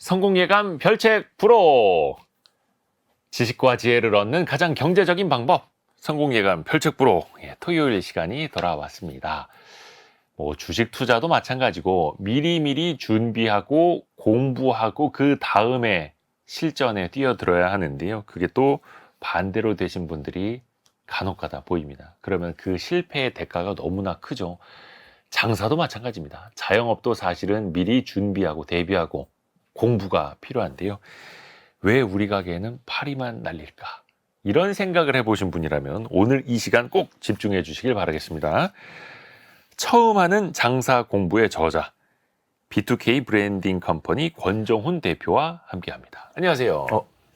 성공예감 별책 프로! 지식과 지혜를 얻는 가장 경제적인 방법, 성공예감 별책 프로. 토요일 시간이 돌아왔습니다. 주식 투자도 마찬가지고 미리미리 준비하고 공부하고 그 다음에 실전에 뛰어들어야 하는데요. 그게 또 반대로 되신 분들이 간혹가다 보입니다. 그러면 그 실패의 대가가 너무나 크죠. 장사도 마찬가지입니다. 자영업도 사실은 미리 준비하고 대비하고 공부가 필요한데요. 왜 우리 가게에는 파리만 날릴까? 이런 생각을 해보신 분이라면 오늘 이 시간 꼭 집중해 주시길 바라겠습니다. 처음 하는 장사 공부의 저자, B2K 브랜딩 컴퍼니 권정훈 대표와 함께합니다. 안녕하세요.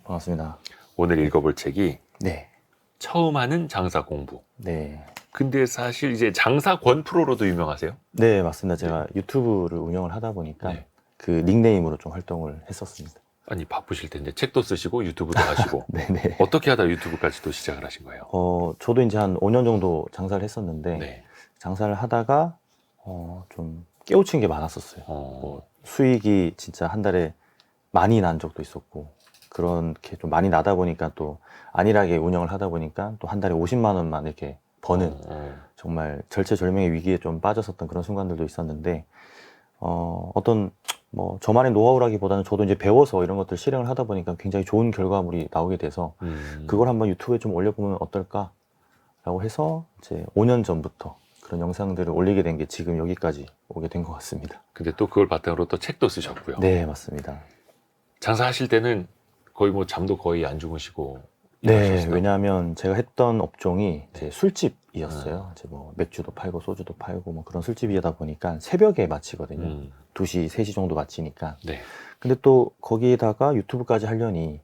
반갑습니다. 오늘 읽어볼 책이 네. 처음 하는 장사 공부. 네. 근데 사실 이제 장사권 프로로도 유명하세요? 네, 맞습니다. 제가 유튜브를 운영을 하다 보니까 네. 그 닉네임으로 좀 활동을 했었습니다. 아니 바쁘실 텐데 책도 쓰시고 유튜브도 하시고 네네. 어떻게 하다 유튜브까지 또 시작을 하신 거예요? 저도 이제 한 5년 정도 장사를 했었는데 네. 장사를 하다가 좀 깨우친 게 많았었어요. 수익이 진짜 한 달에 많이 난 적도 있었고 그렇게 좀 많이 나다 보니까 또 안일하게 운영을 하다 보니까 또 한 달에 50만 원만 이렇게 버는 정말 절체절명의 위기에 좀 빠졌었던 그런 순간들도 있었는데 어떤 뭐 저만의 노하우라기보다는 저도 이제 배워서 이런 것들 실행을 하다 보니까 굉장히 좋은 결과물이 나오게 돼서 그걸 한번 유튜브에 좀 올려보면 어떨까라고 해서 이제 5년 전부터 그런 영상들을 올리게 된 게 지금 여기까지 오게 된 것 같습니다. 근데 또 그걸 바탕으로 또 책도 쓰셨고요. 네, 맞습니다. 장사하실 때는 거의 뭐 잠도 거의 안 주무시고 네, 이러셨어요? 왜냐하면 제가 했던 업종이 이제 술집이었어요. 이제 뭐 맥주도 팔고 소주도 팔고 뭐 그런 술집이다 보니까 새벽에 마치거든요. 2시, 3시 정도 마치니까. 네. 근데 또 거기에다가 유튜브까지 하려니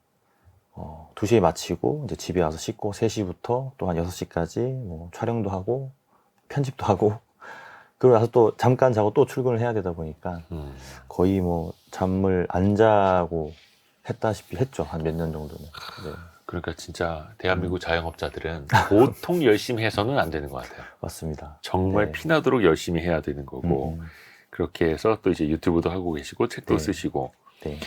2시에 마치고 이제 집에 와서 씻고 3시부터 또 한 6시까지 뭐 촬영도 하고 편집도 하고 그러고 나서 또 잠깐 자고 또 출근을 해야 되다 보니까 거의 뭐 잠을 안 자고 했다시피 했죠. 한 몇 년 정도는. 네. 그러니까 진짜 대한민국 자영업자들은 보통 열심히 해서는 안 되는 것 같아요. 맞습니다. 정말 네. 피나도록 열심히 해야 되는 거고 그렇게 해서 또 이제 유튜브도 하고 계시고 책도 네. 쓰시고 네.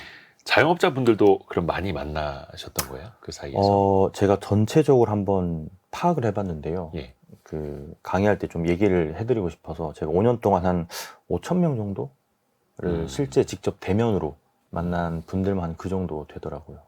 자영업자 분들도 그럼 많이 만나셨던 거예요? 그 사이에서? 제가 전체적으로 한번 파악을 해봤는데요. 예. 그 강의할 때 좀 얘기를 해드리고 싶어서 제가 5년 동안 한 5천 명 정도를 실제 직접 대면으로 만난 분들만 그 정도 되더라고요.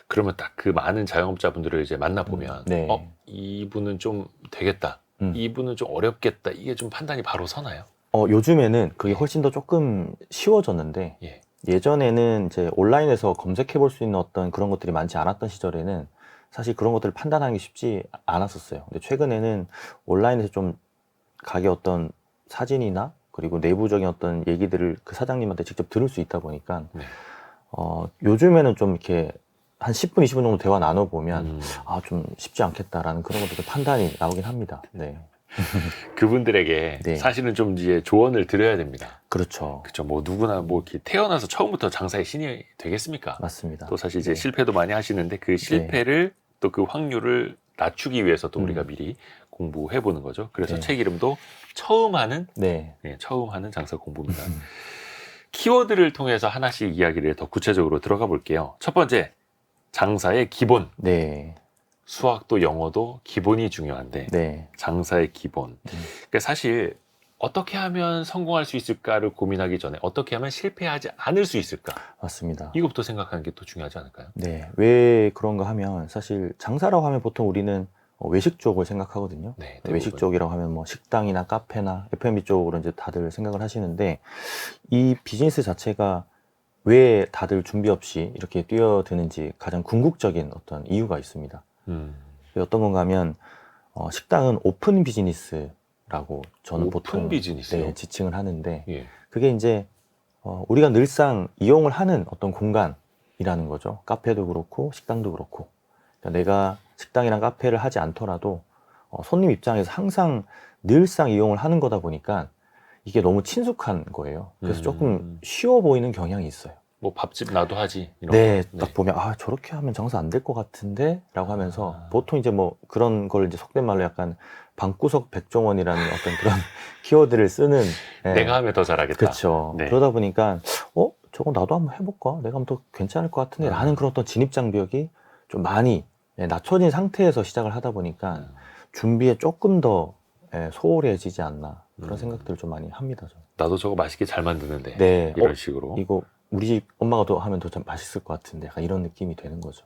그러면 딱 그 많은 자영업자 분들을 이제 만나보면 네. 이분은 좀 되겠다. 이분은 좀 어렵겠다. 이게 좀 판단이 바로 서나요? 요즘에는 그게 훨씬 더 조금 쉬워졌는데 예. 예전에는 이제 온라인에서 검색해 볼 수 있는 어떤 그런 것들이 많지 않았던 시절에는 사실 그런 것들을 판단하기 쉽지 않았었어요. 근데 최근에는 온라인에서 좀 가게 어떤 사진이나 그리고 내부적인 어떤 얘기들을 그 사장님한테 직접 들을 수 있다 보니까 네. 요즘에는 좀 이렇게 한 10분, 20분 정도 대화 나눠보면 좀 쉽지 않겠다라는 그런 것들 판단이 나오긴 합니다. 네. 그분들에게 네. 사실은 좀 이제 조언을 드려야 됩니다. 그렇죠. 그렇죠. 뭐 누구나 뭐 이렇게 태어나서 처음부터 장사의 신이 되겠습니까? 맞습니다. 또 사실 이제 네. 실패도 많이 하시는데 그 실패를 또 그 확률을 낮추기 위해서 또 우리가 미리 공부해 보는 거죠. 그래서 네. 책 이름도 처음 하는 네. 처음 하는 장사 공부입니다. 키워드를 통해서 하나씩 이야기를 더 구체적으로 들어가 볼게요. 첫 번째, 장사의 기본. 네. 수학도 영어도 기본이 중요한데 네. 장사의 기본. 그러니까 사실 어떻게 하면 성공할 수 있을까를 고민하기 전에 어떻게 하면 실패하지 않을 수 있을까? 맞습니다. 이것부터 생각하는 게 또 중요하지 않을까요? 네. 왜 그런가 하면 사실 장사라고 하면 보통 우리는 외식 쪽을 생각하거든요. 네, 외식 대부분. 쪽이라고 하면 뭐 식당이나 카페나 F&B 쪽으로 이제 다들 생각을 하시는데 이 비즈니스 자체가 왜 다들 준비 없이 이렇게 뛰어드는지 가장 궁극적인 어떤 이유가 있습니다. 어떤 건가 하면 식당은 오픈 비즈니스라고 저는 오픈 보통 비즈니스요? 지칭을 하는데 예. 그게 이제 우리가 늘상 이용을 하는 어떤 공간이라는 거죠. 카페도 그렇고 식당도 그렇고 그러니까 내가 식당이랑 카페를 하지 않더라도 손님 입장에서 항상 늘상 이용을 하는 거다 보니까 이게 너무 친숙한 거예요. 그래서 조금 쉬워 보이는 경향이 있어요. 뭐 밥집 나도 하지 이런 네, 거. 딱 보면 저렇게 하면 장사 안 될 것 같은데 라고 하면서 보통 이제 뭐 그런 걸 이제 속된 말로 약간 방구석 백종원이라는 어떤 그런 키워드를 쓰는 내가 하면 더 잘하겠다. 그렇죠. 네. 그러다 보니까 저거 나도 한번 해볼까? 내가 하면 더 괜찮을 것 같은데 음. 라는 그런 어떤 진입장벽이 좀 많이 낮춰진 상태에서 시작을 하다 보니까 준비에 조금 더 소홀해지지 않나 그런 생각들을 좀 많이 합니다. 저는. 나도 저거 맛있게 잘 만드는데 네, 이런 식으로. 이거 우리 집 엄마가 더 하면 더 좀 맛있을 것 같은데 약간 이런 느낌이 되는 거죠.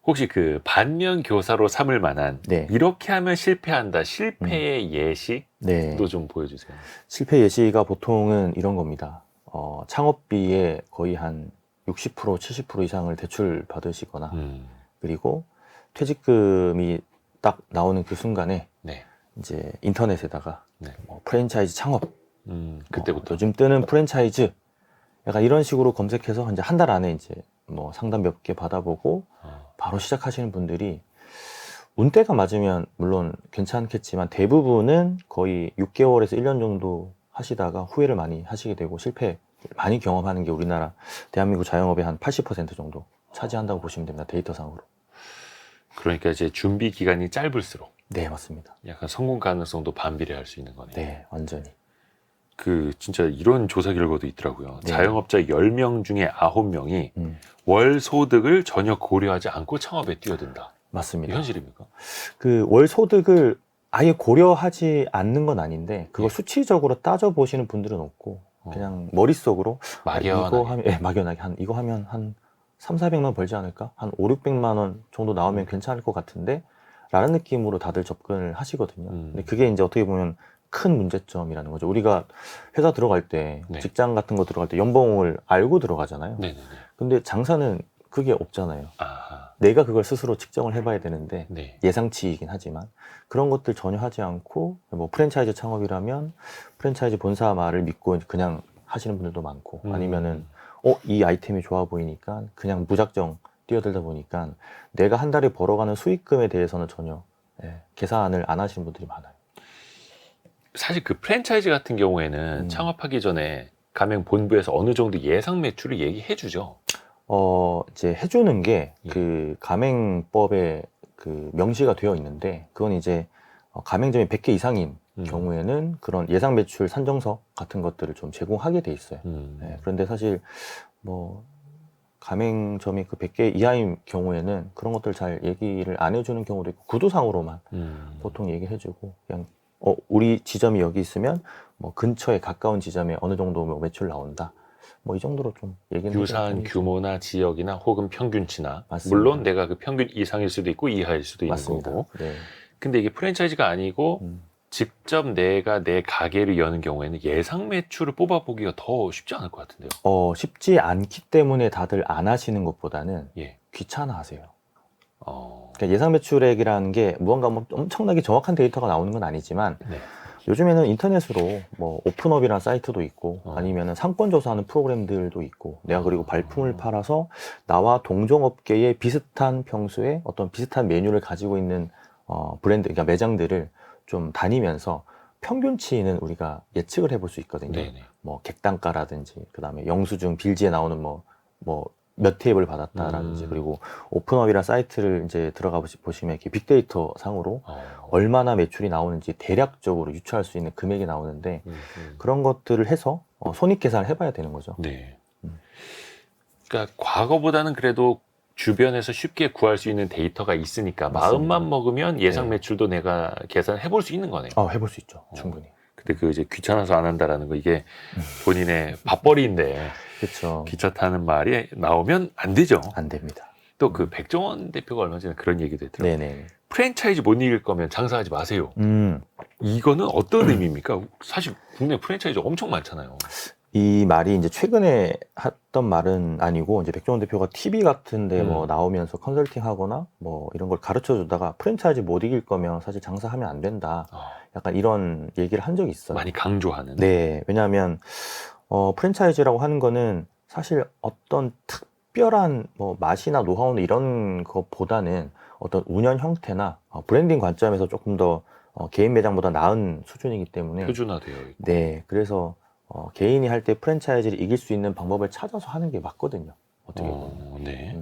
혹시 그 반면 교사로 삼을 만한 네. 이렇게 하면 실패한다 실패의 예시도 네. 좀 보여주세요. 실패 예시가 보통은 이런 겁니다. 창업비의 거의 한 60%, 70% 이상을 대출 받으시거나 그리고 퇴직금이 딱 나오는 그 순간에 네. 이제 인터넷에다가 네. 뭐 프랜차이즈 창업, 그때부터. 요즘 뜨는 프랜차이즈 약간 이런 식으로 검색해서 이제 한 달 안에 이제 뭐 상담 몇 개 받아보고 바로 시작하시는 분들이 운때가 맞으면 물론 괜찮겠지만 대부분은 거의 6개월에서 1년 정도 하시다가 후회를 많이 하시게 되고 실패 많이 경험하는 게 우리나라 대한민국 자영업의 한 80% 정도 차지한다고 보시면 됩니다. 데이터상으로. 그러니까 이제 준비 기간이 짧을수록 네, 맞습니다. 약간 성공 가능성도 반비례할 수 있는 거네요. 네, 완전히. 그 진짜 이런 조사 결과도 있더라고요. 네. 자영업자 10명 중에 9명이 월 소득을 전혀 고려하지 않고 창업에 뛰어든다. 맞습니다. 이 현실입니까? 그 월 소득을 아예 고려하지 않는 건 아닌데 그걸 네. 수치적으로 따져보시는 분들은 없고 그냥 머릿속으로 막연하게. 이거 하면, 막연하게 이거 하면 한 3, 400만 벌지 않을까? 한 5, 600만 원 정도 나오면 괜찮을 것 같은데 라는 느낌으로 다들 접근을 하시거든요. 근데 그게 이제 어떻게 보면 큰 문제점이라는 거죠. 우리가 회사 들어갈 때 네. 직장 같은 거 들어갈 때 연봉을 알고 들어가잖아요. 네네네. 근데 장사는 그게 없잖아요. 아하. 내가 그걸 스스로 측정을 해봐야 되는데 네. 예상치이긴 하지만 그런 것들 전혀 하지 않고 뭐 프랜차이즈 창업이라면 프랜차이즈 본사 말을 믿고 그냥 하시는 분들도 많고 아니면은 이 아이템이 좋아 보이니까 그냥 무작정 뛰어들다 보니까 내가 한 달에 벌어가는 수익금에 대해서는 전혀 계산을 안 하시는 분들이 많아요. 사실 그 프랜차이즈 같은 경우에는 창업하기 전에 가맹 본부에서 어느 정도 예상 매출을 얘기해 주죠. 이제 해주는 게 그 가맹법에 그 명시가 되어 있는데 그건 이제 가맹점이 100개 이상인 경우에는 그런 예상 매출 산정서 같은 것들을 좀 제공하게 돼 있어요. 그런데 사실 뭐 가맹점이 그 100개 이하인 경우에는 그런 것들 잘 얘기를 안 해주는 경우도 있고 구도상으로만 보통 얘기를 해주고 그냥 우리 지점이 여기 있으면 뭐 근처에 가까운 지점에 어느 정도 뭐 매출 나온다. 뭐 이 정도로 좀 얘기는 유사한 규모나 지역이나 혹은 평균치나 맞습니다. 물론 내가 그 평균 이상일 수도 있고 이하일 수도 있는 맞습니다. 거고. 네. 근데 이게 프랜차이즈가 아니고 직접 내가 내 가게를 여는 경우에는 예상 매출을 뽑아보기가 더 쉽지 않을 것 같은데요. 쉽지 않기 때문에 다들 안 하시는 것보다는 예. 귀찮아하세요. 그러니까 예상 매출액이라는 게 무언가 뭐 엄청나게 정확한 데이터가 나오는 건 아니지만 네. 요즘에는 인터넷으로 뭐 오픈업이라는 사이트도 있고 아니면은 상권 조사하는 프로그램들도 있고 내가 그리고 발품을 팔아서 나와 동종업계의 비슷한 평수에 어떤 비슷한 메뉴를 가지고 있는 브랜드, 그러니까 매장들을 좀 다니면서 평균치는 우리가 예측을 해볼 수 있거든요. 네네. 뭐 객단가라든지 그다음에 영수증 빌지에 나오는 뭐 몇 테이블 받았다라든지 그리고 오픈업이라는 사이트를 이제 들어가 보시면 이렇게 빅데이터 상으로 얼마나 매출이 나오는지 대략적으로 유추할 수 있는 금액이 나오는데 그런 것들을 해서 손익 계산을 해봐야 되는 거죠. 네. 그러니까 과거보다는 그래도 주변에서 쉽게 구할 수 있는 데이터가 있으니까 맞습니다. 마음만 먹으면 예상 네. 매출도 내가 계산해 볼 수 있는 거네요. 해볼 수 있죠. 충분히. 근데 그 이제 귀찮아서 안 한다라는 거 이게 본인의 밥벌이인데 그렇죠. 기차 타는 말이 나오면 안 되죠. 안 됩니다. 또 그 백종원 대표가 얼마 전에 그런 얘기도 했더라고요. 네네. 프랜차이즈 못 이길 거면 장사하지 마세요. 이거는 어떤 의미입니까? 사실 국내 프랜차이즈 엄청 많잖아요. 이 말이 이제 최근에 했던 말은 아니고 이제 백종원 대표가 TV 같은데 뭐 나오면서 컨설팅 하거나 뭐 이런 걸 가르쳐 주다가 프랜차이즈 못 이길 거면 사실 장사하면 안 된다. 약간 이런 얘기를 한 적이 있어요. 많이 강조하는. 네, 왜냐하면 프랜차이즈라고 하는 거는 사실 어떤 특별한 뭐 맛이나 노하우나 이런 것보다는 어떤 운영 형태나 브랜딩 관점에서 조금 더 개인 매장보다 나은 수준이기 때문에 표준화되어 있고. 네, 그래서 개인이 할 때 프랜차이즈를 이길 수 있는 방법을 찾아서 하는 게 맞거든요. 어떻게 보면. 네.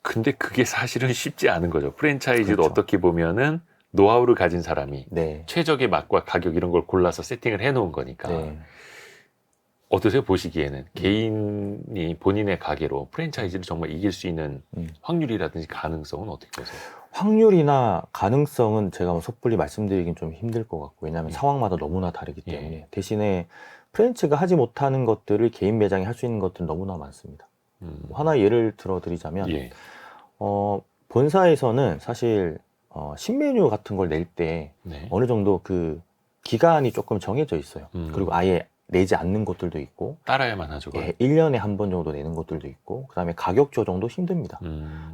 근데 그게 사실은 쉽지 않은 거죠. 프랜차이즈도 그렇죠. 어떻게 보면은 노하우를 가진 사람이 네. 최적의 맛과 가격 이런 걸 골라서 세팅을 해놓은 거니까. 네. 어떠세요? 보시기에는 개인이 본인의 가게로 프랜차이즈를 정말 이길 수 있는 확률이라든지 가능성은 어떻게 보세요? 확률이나 가능성은 제가 뭐 섣불리 말씀드리긴 좀 힘들 것 같고, 왜냐하면 예. 상황마다 너무나 다르기 예. 때문에. 대신에 프랜차이즈가 하지 못하는 것들을 개인 매장이 할 수 있는 것들은 너무나 많습니다. 하나 예를 들어 드리자면 예. 본사에서는 사실 신메뉴 같은 걸 낼 때 네. 어느 정도 그 기간이 조금 정해져 있어요. 그리고 아예 내지 않는 것들도 있고, 따라야만 하죠. 그걸. 예, 1년에 한 번 정도 내는 것들도 있고, 그 다음에 가격 조정도 힘듭니다.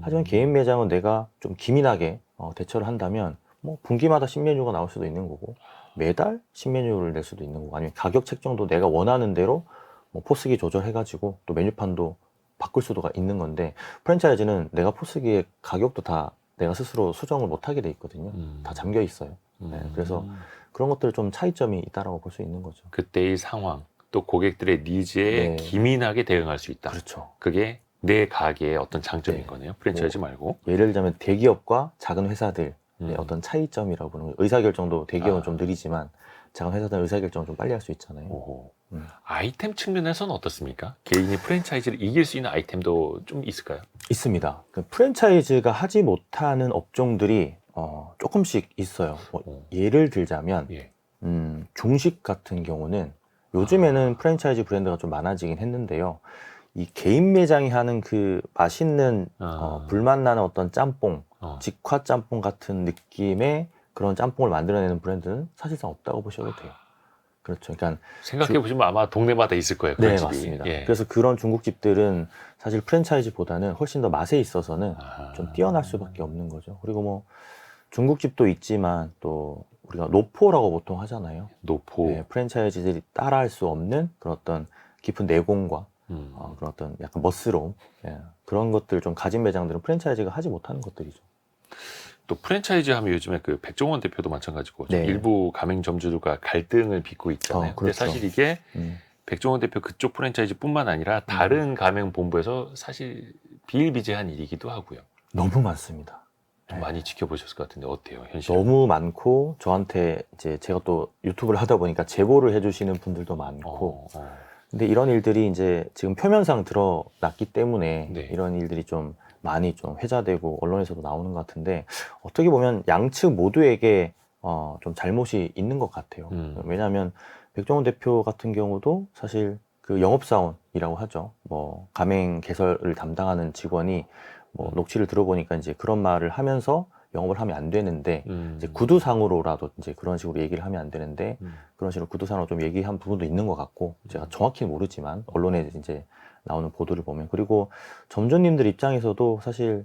하지만 개인 매장은 내가 좀 기민하게 대처를 한다면 뭐 분기마다 신메뉴가 나올 수도 있는 거고, 매달 신메뉴를 낼 수도 있는 거고, 아니면 가격 책정도 내가 원하는 대로 뭐 포스기 조절해가지고 또 메뉴판도 바꿀 수도가 있는 건데, 프랜차이즈는 내가 포스기의 가격도 다 내가 스스로 수정을 못하게 돼 있거든요. 다 잠겨 있어요. 네, 그래서 그런 것들 좀 차이점이 있다라고 볼 수 있는 거죠. 그때의 상황, 또 고객들의 니즈에 네. 기민하게 대응할 수 있다. 그렇죠. 그게 내 가게의 어떤 장점인 네. 거네요. 프랜차이즈 말고. 예를 들자면 대기업과 작은 회사들의 음. 어떤 차이점이라고 보는 거예요. 의사결정도 대기업은 아. 좀 느리지만 작은 회사들은 의사결정을 좀 빨리 할 수 있잖아요. 오호. 음. 아이템 측면에서는 어떻습니까? 개인이 프랜차이즈를 이길 수 있는 아이템도 좀 있을까요? 있습니다. 그 프랜차이즈가 하지 못하는 업종들이 조금씩 있어요. 뭐 예를 들자면 예. 중식 같은 경우는 요즘에는 프랜차이즈 브랜드가 좀 많아지긴 했는데요. 이 개인 매장이 하는 그 맛있는 불맛 나는 어떤 짬뽕, 직화 짬뽕 같은 느낌의 그런 짬뽕을 만들어내는 브랜드는 사실상 없다고 보셔도 돼요. 그렇죠. 그러니까 생각해 보시면 아마 동네마다 있을 거예요. 그런 네, 집이. 맞습니다. 예. 그래서 그런 중국집들은 사실 프랜차이즈보다는 훨씬 더 맛에 있어서는 좀 뛰어날 수밖에 없는 거죠. 그리고 뭐 중국집도 있지만 또 우리가 노포라고 보통 하잖아요. 노포. 네, 프랜차이즈들이 따라할 수 없는 그런 어떤 깊은 내공과 그런 어떤 약간 멋스러움, 그런 것들 좀 가진 매장들은 프랜차이즈가 하지 못하는 것들이죠. 또 프랜차이즈 하면 요즘에 그 백종원 대표도 마찬가지고 네. 일부 가맹점주들과 갈등을 빚고 있잖아요. 근데 그렇죠. 사실 이게 백종원 대표 그쪽 프랜차이즈뿐만 아니라 다른 가맹 본부에서 사실 비일비재한 일이기도 하고요. 너무 많습니다. 좀 많이 지켜보셨을 것 같은데 어때요, 현실? 너무 많고 저한테 이제 제가 또 유튜브를 하다 보니까 제보를 해주시는 분들도 많고. 근데 이런 일들이 이제 지금 표면상 드러났기 때문에 네. 이런 일들이 좀 많이 좀 회자되고 언론에서도 나오는 것 같은데, 어떻게 보면 양측 모두에게 좀 잘못이 있는 것 같아요. 왜냐하면 백종원 대표 같은 경우도 사실 그 영업사원이라고 하죠. 뭐 가맹 개설을 담당하는 직원이 뭐 녹취를 들어보니까 이제 그런 말을 하면서 영업을 하면 안 되는데, 이제 구두상으로라도 이제 그런 식으로 얘기를 하면 안 되는데 그런 식으로 구두상으로 좀 얘기한 부분도 있는 것 같고, 제가 정확히는 모르지만 언론에 이제 나오는 보도를 보면. 그리고 점주님들 입장에서도 사실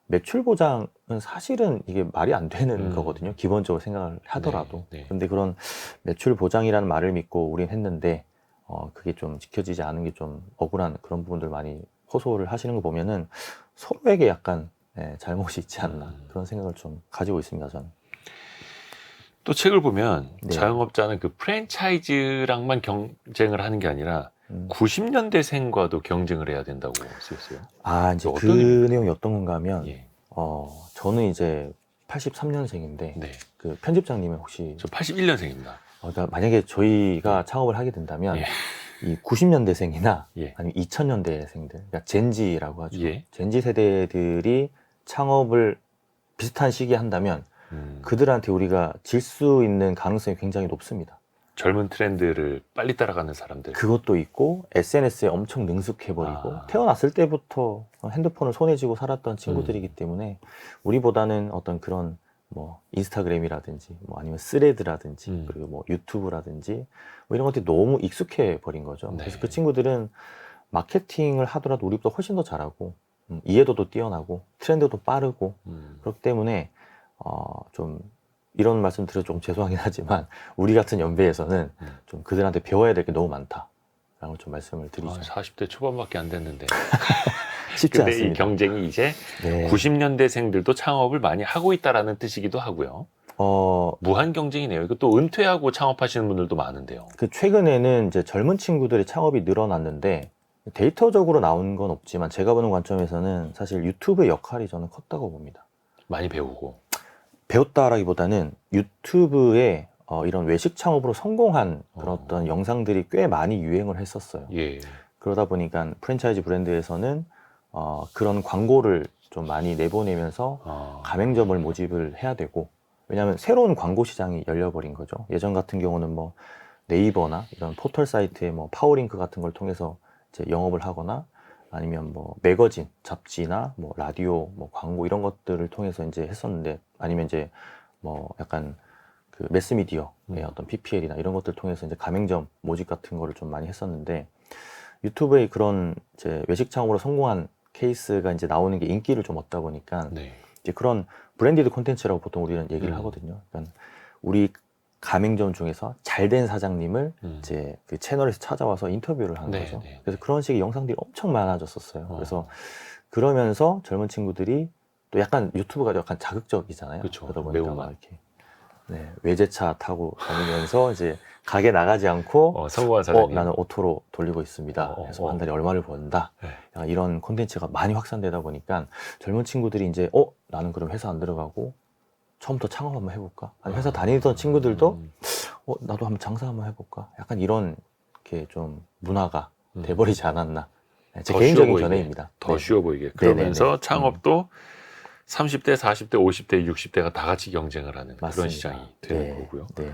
매출 보장은 사실은 이게 말이 안 되는 거거든요. 기본적으로 생각을 하더라도. 네, 네. 근데 그런 매출 보장이라는 말을 믿고 우린 했는데 그게 좀 지켜지지 않은 게 좀 억울한 그런 부분들 많이 호소를 하시는 거 보면은 서로에게 약간 잘못이 있지 않나, 그런 생각을 좀 가지고 있습니다, 저는. 또 책을 보면 네. 자영업자는 그 프랜차이즈랑만 경쟁을 하는 게 아니라 90년대생과도 경쟁을 해야 된다고 쓰였어요. 이제 그 내용이 어떤 건가 하면, 예. 저는 이제 83년생인데, 네. 그 편집장님은 혹시, 저 81년생입니다. 그러니까 만약에 저희가 창업을 하게 된다면, 예. 이 90년대생이나 예. 아니면 2000년대생들, 그러니까 젠지라고 하죠. 예. 젠지 세대들이 창업을 비슷한 시기에 한다면, 그들한테 우리가 질 수 있는 가능성이 굉장히 높습니다. 젊은 트렌드를 빨리 따라가는 사람들. 그것도 있고 SNS에 엄청 능숙해버리고 태어났을 때부터 핸드폰을 손에 쥐고 살았던 친구들이기 때문에 우리보다는 어떤 그런 뭐 인스타그램이라든지 뭐 아니면 스레드라든지 그리고 뭐 유튜브라든지 뭐 이런 것들이 너무 익숙해 버린 거죠. 네. 그래서 그 친구들은 마케팅을 하더라도 우리보다 훨씬 더 잘하고 이해도도 뛰어나고 트렌드도 빠르고 그렇기 때문에 좀 이런 말씀 드려 조금 죄송하긴 하지만 우리 같은 연배에서는 좀 그들한테 배워야 될 게 너무 많다라고 좀 말씀을 드리죠. 40대 초반밖에 안 됐는데. 쉽지 근데 않습니다. 이 경쟁이 이제 네. 90년대생들도 창업을 많이 하고 있다라는 뜻이기도 하고요. 무한 경쟁이네요. 이거 또 은퇴하고 창업하시는 분들도 많은데요. 그 최근에는 이제 젊은 친구들의 창업이 늘어났는데 데이터적으로 나온 건 없지만 제가 보는 관점에서는 사실 유튜브의 역할이 저는 컸다고 봅니다. 많이 배우고. 배웠다라기보다는 유튜브에 이런 외식 창업으로 성공한 그런 어떤 영상들이 꽤 많이 유행을 했었어요. 예. 그러다 보니까 프랜차이즈 브랜드에서는 그런 광고를 좀 많이 내보내면서 가맹점을 모집을 해야 되고, 왜냐하면 새로운 광고 시장이 열려버린 거죠. 예전 같은 경우는 뭐 네이버나 이런 포털 사이트에 뭐 파워링크 같은 걸 통해서 이제 영업을 하거나, 아니면 뭐 매거진, 잡지나 뭐 라디오, 뭐 광고 이런 것들을 통해서 이제 했었는데, 아니면 이제 뭐 약간 그 매스미디어의 어떤 PPL이나 이런 것들 통해서 이제 가맹점 모집 같은 거를 좀 많이 했었는데, 유튜브의 그런 이제 외식 창업으로 성공한 케이스가 이제 나오는 게 인기를 좀 얻다 보니까 네. 이제 그런 브랜디드 콘텐츠라고 보통 우리는 얘기를 하거든요. 그러니까 우리 가맹점 중에서 잘된 사장님을 이제 그 채널에서 찾아와서 인터뷰를 하는 네, 거죠. 네, 그래서 네. 그런 식의 영상들이 엄청 많아졌었어요. 그래서 그러면서 젊은 친구들이 또 약간 유튜브가 약간 자극적이잖아요. 그쵸. 그러다 보니까 매운맛. 막 이렇게 외제차 타고 다니면서 이제 가게 나가지 않고 성공한 사장님. 나는 오토로 돌리고 있습니다. 그래서 한 달에 얼마를 번다. 네. 약간 이런 콘텐츠가 많이 확산되다 보니까 젊은 친구들이 이제 나는 그럼 회사 안 들어가고 처음부터 창업 한번 해볼까? 아니 회사 다니던 친구들도 나도 한번 장사 한번 해볼까? 약간 이런 게 좀 문화가 돼버리지 않았나. 제 개인적인 견해입니다. 더 네. 쉬워 보이게. 네네네. 그러면서 창업도 30대, 40대, 50대, 60대가 다 같이 경쟁을 하는 그런 맞습니다. 시장이 되는 네. 거고요. 네.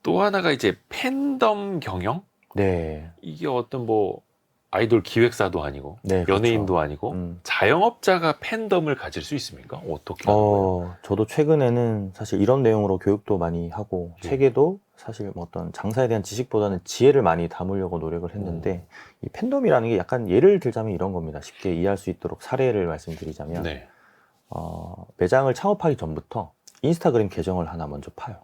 또 하나가 이제 팬덤 경영? 네. 이게 어떤 뭐 아이돌 기획사도 아니고 네, 연예인도 그렇죠. 아니고 자영업자가 팬덤을 가질 수 있습니까? 어떻게 하는 거예요? 저도 최근에는 사실 이런 내용으로 교육도 많이 하고, 예. 책에도 사실 뭐 어떤 장사에 대한 지식보다는 지혜를 많이 담으려고 노력을 했는데, 이 팬덤이라는 게 약간 예를 들자면 이런 겁니다. 쉽게 이해할 수 있도록 사례를 말씀드리자면, 네. 매장을 창업하기 전부터 인스타그램 계정을 하나 먼저 파요.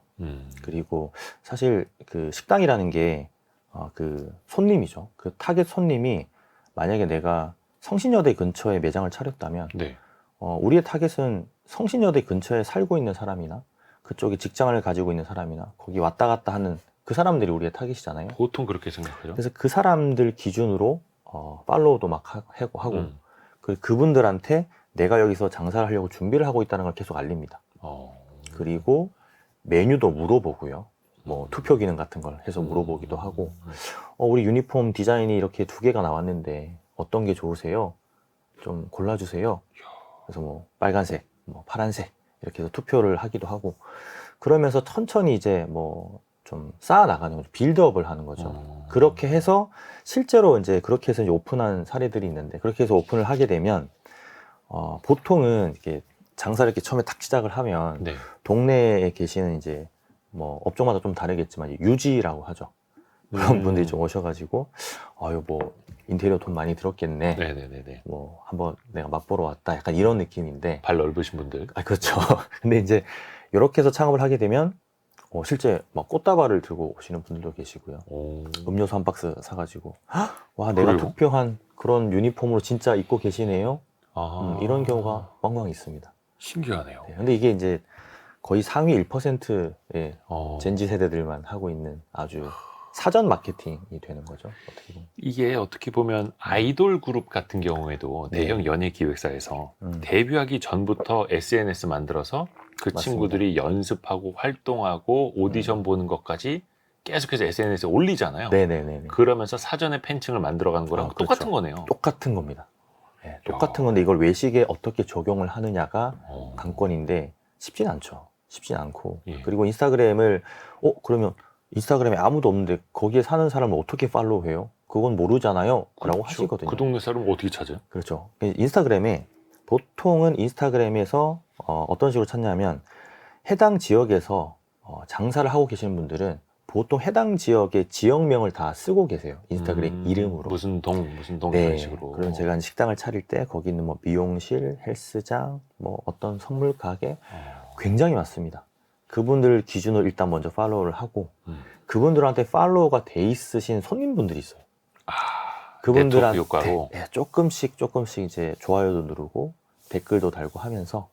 그리고 사실 그 식당이라는 게 그 손님이죠. 그 타겟 손님이 만약에 내가 성신여대 근처에 매장을 차렸다면 네. 우리의 타겟은 성신여대 근처에 살고 있는 사람이나 그쪽에 직장을 가지고 있는 사람이나 거기 왔다 갔다 하는 그 사람들이 우리의 타겟이잖아요. 보통 그렇게 생각하죠. 그래서 그 사람들 기준으로 팔로우도 막 하고 그분들한테 내가 여기서 장사를 하려고 준비를 하고 있다는 걸 계속 알립니다. 그리고 메뉴도 물어보고요. 뭐 투표 기능 같은 걸 해서 물어보기도 하고, 우리 유니폼 디자인이 이렇게 2개가 나왔는데 어떤 게 좋으세요? 좀 골라주세요. 그래서 뭐 빨간색, 뭐 파란색 이렇게 해서 투표를 하기도 하고, 그러면서 천천히 이제 뭐 좀 쌓아 나가는 거죠. 빌드업을 하는 거죠. 그렇게 해서 실제로 이제 그렇게 해서 이제 오픈한 사례들이 있는데, 그렇게 해서 오픈을 하게 되면 보통은 이렇게 장사를 이렇게 처음에 탁 시작을 하면 네. 동네에 계시는 이제 뭐 업종마다 좀 다르겠지만 유지라고 하죠. 그런 분들이 좀 오셔가지고 뭐 인테리어 돈 많이 들었겠네. 네네네. 뭐 한번 내가 맛보러 왔다. 약간 이런 느낌인데. 발 넓으신 분들. 그렇죠. 근데 이제 이렇게 해서 창업을 하게 되면 실제 막 꽃다발을 들고 오시는 분들도 계시고요. 음료수 한 박스 사가지고 와 내가 그래요? 투표한 그런 유니폼으로 진짜 입고 계시네요. 이런 경우가 왕왕 있습니다. 신기하네요. 네, 근데 이게 이제 거의 상위 1%의 젠지 어. 세대들만 하고 있는 아주 사전 마케팅이 되는 거죠. 어떻게 보면. 이게 어떻게 보면 아이돌 그룹 같은 경우에도 네. 대형 연예 기획사에서 데뷔하기 전부터 SNS 만들어서 그 맞습니다. 친구들이 연습하고 활동하고 오디션 보는 것까지 계속해서 SNS에 올리잖아요. 네네네. 그러면서 사전에 팬층을 만들어간 거랑 그렇죠. 똑같은 거네요. 똑같은 겁니다. 네, 똑같은 건데 이걸 외식에 어떻게 적용을 하느냐가 관건인데 쉽진 않죠. 쉽진 않고. 예. 그리고 인스타그램을 그러면 인스타그램에 아무도 없는데 거기에 사는 사람을 어떻게 팔로우해요? 그건 모르잖아요. 라고 하시거든요. 그 동네 사람 어떻게 찾아요? 그렇죠. 인스타그램에 보통은 인스타그램에서 어떤 식으로 찾냐면 해당 지역에서 장사를 하고 계시는 분들은 보통 해당 지역의 지역명을 다 쓰고 계세요. 인스타그램 이름으로. 무슨 동 네. 이런 식으로. 그러면 제가 식당을 차릴 때 거기 있는 뭐 미용실, 헬스장, 뭐 어떤 선물 가게 굉장히 많습니다. 그분들 기준으로 일단 먼저 팔로우를 하고 그분들한테 팔로우가 돼 있으신 손님분들이 있어요. 그분들한테 네트워크 효과로. 조금씩 이제 좋아요도 누르고 댓글도 달고 하면서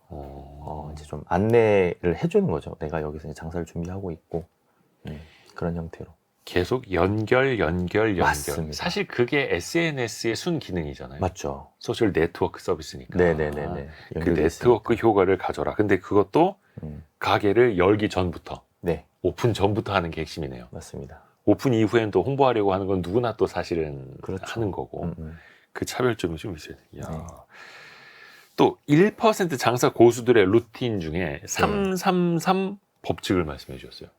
이제 좀 안내를 해주는 거죠. 내가 여기서 이제 장사를 준비하고 있고 그런 형태로. 계속 연결. 맞습니다. 사실 그게 SNS의 순 기능이잖아요. 맞죠. 소셜 네트워크 서비스니까. 네네네네. 그 네트워크 효과를 가져라. 근데 그것도 가게를 열기 전부터. 네. 오픈 전부터 하는 게 핵심이네요. 맞습니다. 오픈 이후엔 또 홍보하려고 하는 건 누구나 또 사실은 그렇죠. 하는 거고 음. 그 차별점이 좀 있어요. 야. 네. 또 1% 장사 고수들의 루틴 중에 333 법칙을 말씀해 주셨어요.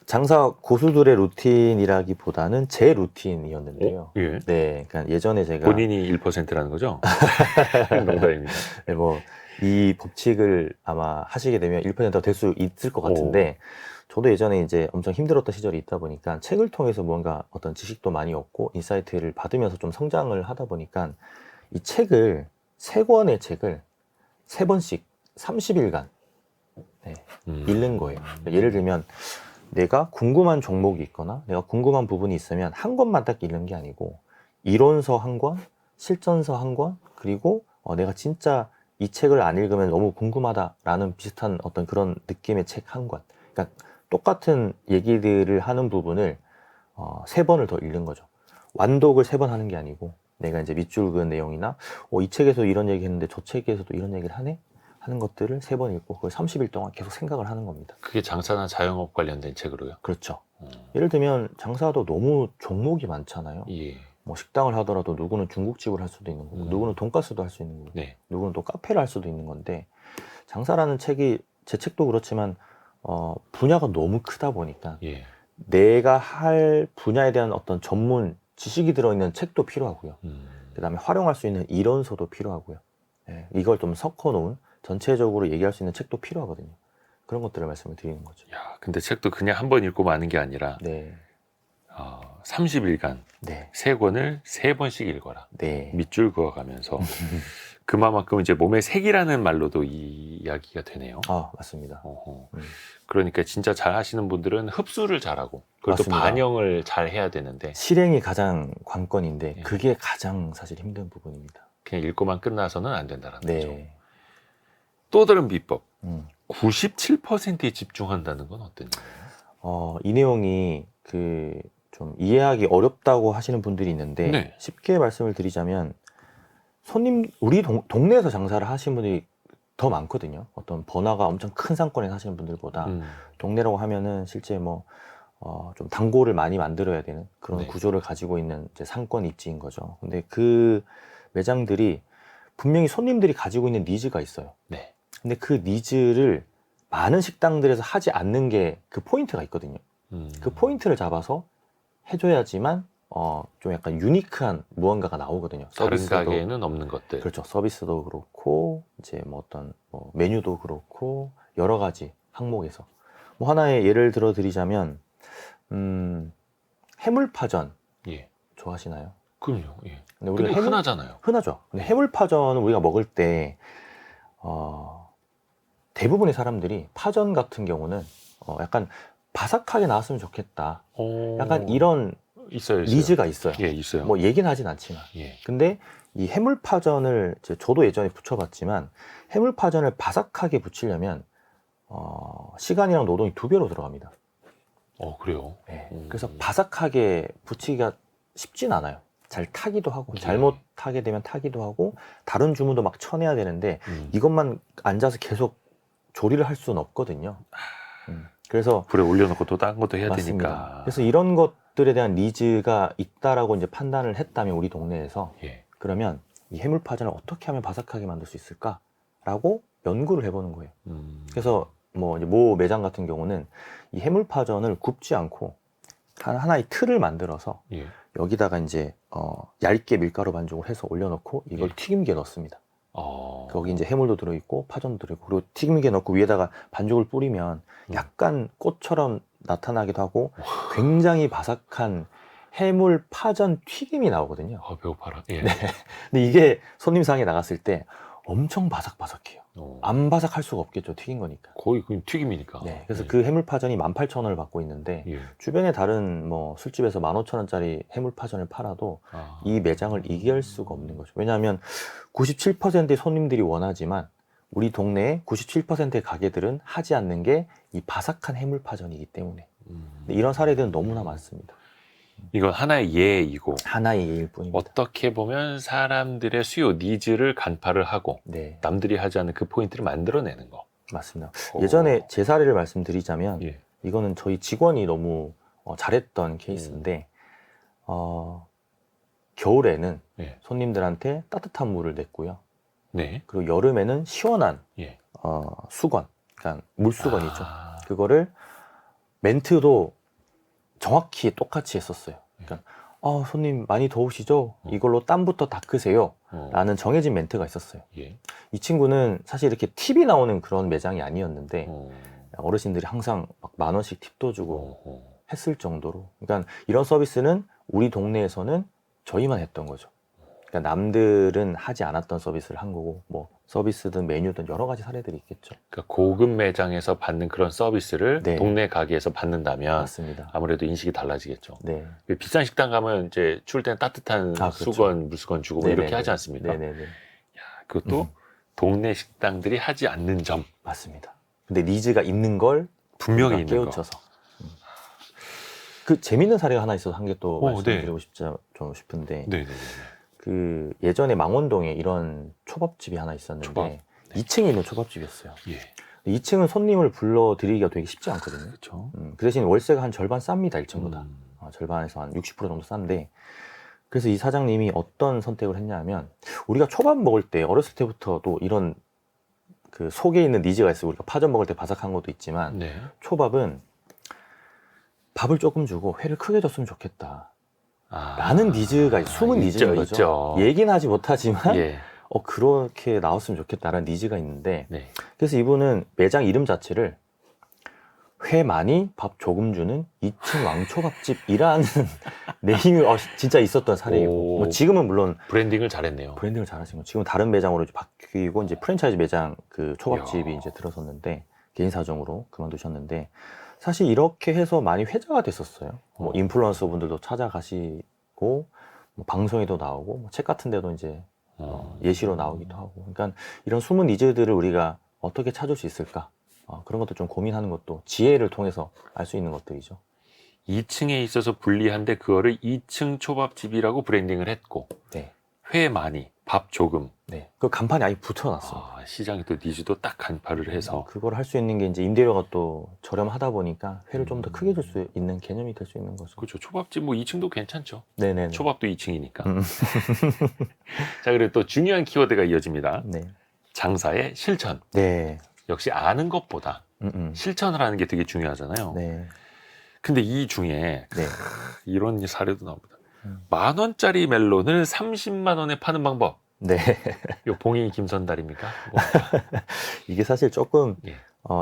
장사 고수들의 루틴이라기보다는 제 루틴이었는데요. 예. 네, 그러니까 예전에 제가 본인이 1%라는 거죠? 농담입니다. 네, 이 법칙을 아마 하시게 되면 1%가 될 수 있을 것 같은데, 저도 예전에 이제 엄청 힘들었던 시절이 있다 보니까 책을 통해서 뭔가 어떤 지식도 많이 얻고 인사이트를 받으면서 좀 성장을 하다 보니까 이 책을, 3권의 책을 3번씩 30일간 읽는 거예요. 예를 들면 내가 궁금한 종목이 있거나 내가 궁금한 부분이 있으면 한 권만 딱 읽는 게 아니고 이론서 한 권, 실전서 한 권, 그리고 내가 진짜 이 책을 안 읽으면 너무 궁금하다라는 비슷한 어떤 그런 느낌의 책 한 권. 그러니까 똑같은 얘기들을 하는 부분을 3번을 더 읽는 거죠. 완독을 3번 하는 게 아니고 내가 이제 밑줄 그은 내용이나 이 책에서 이런 얘기 했는데 저 책에서도 이런 얘기를 하네? 하는 것들을 3번 읽고 그걸 30일 동안 계속 생각을 하는 겁니다. 그게 장사나 자영업 관련된 책으로요? 그렇죠. 예를 들면 장사도 너무 종목이 많잖아요. 예. 뭐 식당을 하더라도 누구는 중국집을 할 수도 있는 거고 누구는 돈가스도 할 수 있는 거고 네. 누구는 또 카페를 할 수도 있는 건데 장사라는 책이 제 책도 그렇지만 분야가 너무 크다 보니까 예. 내가 할 분야에 대한 어떤 전문 지식이 들어있는 책도 필요하고요. 그 다음에 활용할 수 있는 이론서도 필요하고요. 예, 이걸 좀 섞어놓은 전체적으로 얘기할 수 있는 책도 필요하거든요. 그런 것들을 말씀을 드리는 거죠. 야, 근데 책도 그냥 한 번 읽고 마는 게 아니라 네, 30일간 네, 3권을 3번씩 읽어라. 네. 밑줄 그어가면서 그만큼 이제 몸의 색이라는 말로도 이 이야기가 되네요. 맞습니다. 어허. 음. 그러니까 진짜 잘 하시는 분들은 흡수를 잘하고 그걸 또 맞습니다. 반영을 잘 해야 되는데 실행이 가장 관건인데 예. 그게 가장 사실 힘든 부분입니다. 그냥 읽고만 끝나서는 안 된다는 거죠. 네. 또 다른 비법. 음. 97%에 집중한다는 건 어떤 얘기예요? 이 내용이 좀 이해하기 어렵다고 하시는 분들이 있는데 네. 쉽게 말씀을 드리자면 우리 동네에서 장사를 하시는 분들이 더 많거든요. 어떤 번화가 엄청 큰 상권에 사시는 분들보다 동네라고 하면은 실제 좀 단골을 많이 만들어야 되는 그런 네. 구조를 가지고 있는 이제 상권 입지인 거죠. 근데 그 매장들이 분명히 손님들이 가지고 있는 니즈가 있어요. 네. 근데 그 니즈를 많은 식당들에서 하지 않는 게 그 포인트가 있거든요. 그 포인트를 잡아서 해줘야지만 좀 약간 유니크한 무언가가 나오거든요. 다른 서비스도, 가게에는 없는 것들. 그렇죠. 서비스도 그렇고 이제 어떤 메뉴도 그렇고 여러 가지 항목에서 하나의 예를 들어 드리자면 해물파전 예. 좋아하시나요? 그럼요. 예. 근데 우리가 근데 흔하잖아요. 흔하죠. 근데 해물파전을 우리가 먹을 때 대부분의 사람들이 파전 같은 경우는 약간 바삭하게 나왔으면 좋겠다. 약간 이런 있어요. 니즈가 있어요. 예, 있어요. 뭐 얘기는 하진 않지만. 예. 근데 이 해물파전을 저도 예전에 부쳐봤지만 해물파전을 바삭하게 부치려면 시간이랑 노동이 2배로 들어갑니다. 그래요? 네. 그래서 바삭하게 부치기가 쉽진 않아요. 잘 타기도 하고 잘못 타게 되면 타기도 하고 다른 주문도 막 쳐내야 되는데 이것만 앉아서 계속 조리를 할 수는 없거든요. 그래서 불에 올려놓고 또 다른 것도 해야 맞습니다. 되니까. 그래서 이런 것들에 대한 니즈가 있다라고 이제 판단을 했다면 우리 동네에서 예. 그러면 이 해물파전을 어떻게 하면 바삭하게 만들 수 있을까라고 연구를 해보는 거예요. 그래서 이제 모 매장 같은 경우는 이 해물파전을 굽지 않고 하나의 틀을 만들어서 예. 여기다가 이제 얇게 밀가루 반죽을 해서 올려놓고 이걸 예. 튀김기에 넣습니다. 거기 이제 해물도 들어있고 파전도 들어있고 그리고 튀김기에 넣고 위에다가 반죽을 뿌리면 약간 꽃처럼 나타나기도 하고 굉장히 바삭한 해물 파전 튀김이 나오거든요. 배고파라. 예. 네. 근데 이게 손님상에 나갔을 때 엄청 바삭바삭해요. 안 바삭할 수가 없겠죠. 튀긴 거니까. 거의 그냥 튀김이니까. 네. 그래서 그 해물파전이 18,000원을 받고 있는데 예. 주변에 다른 술집에서 15,000원짜리 해물파전을 팔아도 이 매장을 이길 수가 없는 거죠. 왜냐하면 97%의 손님들이 원하지만 우리 동네의 97%의 가게들은 하지 않는 게 이 바삭한 해물파전이기 때문에 이런 사례들은 너무나 많습니다. 이건 하나의 예이고 하나의 예일 뿐입니다. 어떻게 보면 사람들의 수요 니즈를 간파를 하고 네, 남들이 하지 않는 그 포인트를 만들어내는 거. 맞습니다. 예전에 제 사례를 말씀드리자면 예. 이거는 저희 직원이 너무 잘했던 케이스인데 겨울에는 예. 손님들한테 따뜻한 물을 냈고요. 네. 그리고 여름에는 시원한 예. 수건, 그러니까 물수건이죠. 아, 그거를 멘트도 정확히 똑같이 했었어요. 그러니까 손님 많이 더우시죠? 이걸로 땀부터 닦으세요. 라는 정해진 멘트가 있었어요. 예. 이 친구는 사실 이렇게 팁이 나오는 그런 매장이 아니었는데 어르신들이 항상 막 10,000원씩 팁도 주고 했을 정도로, 그러니까 이런 서비스는 우리 동네에서는 저희만 했던 거죠. 그러니까 남들은 하지 않았던 서비스를 한 거고, 뭐 서비스든 메뉴든 여러 가지 사례들이 있겠죠. 그러니까 고급 매장에서 받는 그런 서비스를 네. 동네 가게에서 받는다면 맞습니다. 아무래도 인식이 달라지겠죠. 네. 비싼 식당 가면 이제 추울 때는 따뜻한 그렇죠. 수건, 물수건 주고 뭐 이렇게 네네네. 하지 않습니까? 네네네. 그것도 동네 식당들이 하지 않는 점. 맞습니다. 근데 니즈가 있는 걸 분명히 우리가 있는 거. 깨우쳐서. 그 재밌는 사례가 하나 있어서 한 개 또 말씀드리고 좀 싶은데, 네네네. 그 예전에 망원동에 이런 초밥집이 하나 있었는데 초밥? 네. 2층에 있는 초밥집이었어요. 예. 2층은 손님을 불러드리기가 되게 쉽지 않거든요. 그렇죠. 그 대신 월세가 한 절반 쌉니다, 1층보다. 절반에서 한 60% 정도 싼데, 그래서 이 사장님이 어떤 선택을 했냐면, 우리가 초밥 먹을 때 어렸을 때부터 또 이런 그 속에 있는 니즈가 있어요. 우리가 파전 먹을 때 바삭한 것도 있지만 네. 초밥은 밥을 조금 주고 회를 크게 줬으면 좋겠다 아, 라는 니즈가 숨은 니즈인 거죠. 있죠. 얘기는 하지 못하지만 예. 그렇게 나왔으면 좋겠다라는 니즈가 있는데, 네. 그래서 이분은 매장 이름 자체를 회 많이 밥 조금 주는 2층 왕초밥집이라는 네임이 진짜 있었던 사례이고, 오. 뭐 지금은 물론 브랜딩을 잘했네요. 브랜딩을 잘하신 거. 지금 다른 매장으로 이제 바뀌고 이제 프랜차이즈 매장 그 초밥집이 이야. 이제 들어섰는데, 개인 사정으로 그만두셨는데, 사실 이렇게 해서 많이 회자가 됐었어요. 뭐 인플루언서 분들도 찾아가시고, 뭐 방송에도 나오고, 뭐 책 같은 데도 이제 예시로 나오기도 하고. 그러니까 이런 숨은 니즈들을 우리가 어떻게 찾을 수 있을까? 그런 것도 좀 고민하는 것도 지혜를 통해서 알 수 있는 것들이죠. 2층에 있어서 불리한데 그거를 2층 초밥집이라고 브랜딩을 했고, 네. 회 많이, 밥 조금. 네. 그 간판이 아예 붙여놨습니다. 시장이 또 니즈도 딱 간파를 해서. 그걸 할 수 있는 게 이제 임대료가 또 저렴하다 보니까 회를 좀 더 크게 줄 수 있는 개념이 될 수 있는 거죠. 그렇죠. 초밥집 뭐 2층도 괜찮죠. 네네. 초밥도 2층이니까. 자, 그리고 또 중요한 키워드가 이어집니다. 네. 장사의 실천. 네. 역시 아는 것보다 실천을 하는 게 되게 중요하잖아요. 네. 근데 이 중에 네. 이런 사례도 나옵니다. 10,000원짜리 멜론을 30만 원에 파는 방법. 네. 요 봉이 김선달입니까? 이게 사실 조금 예.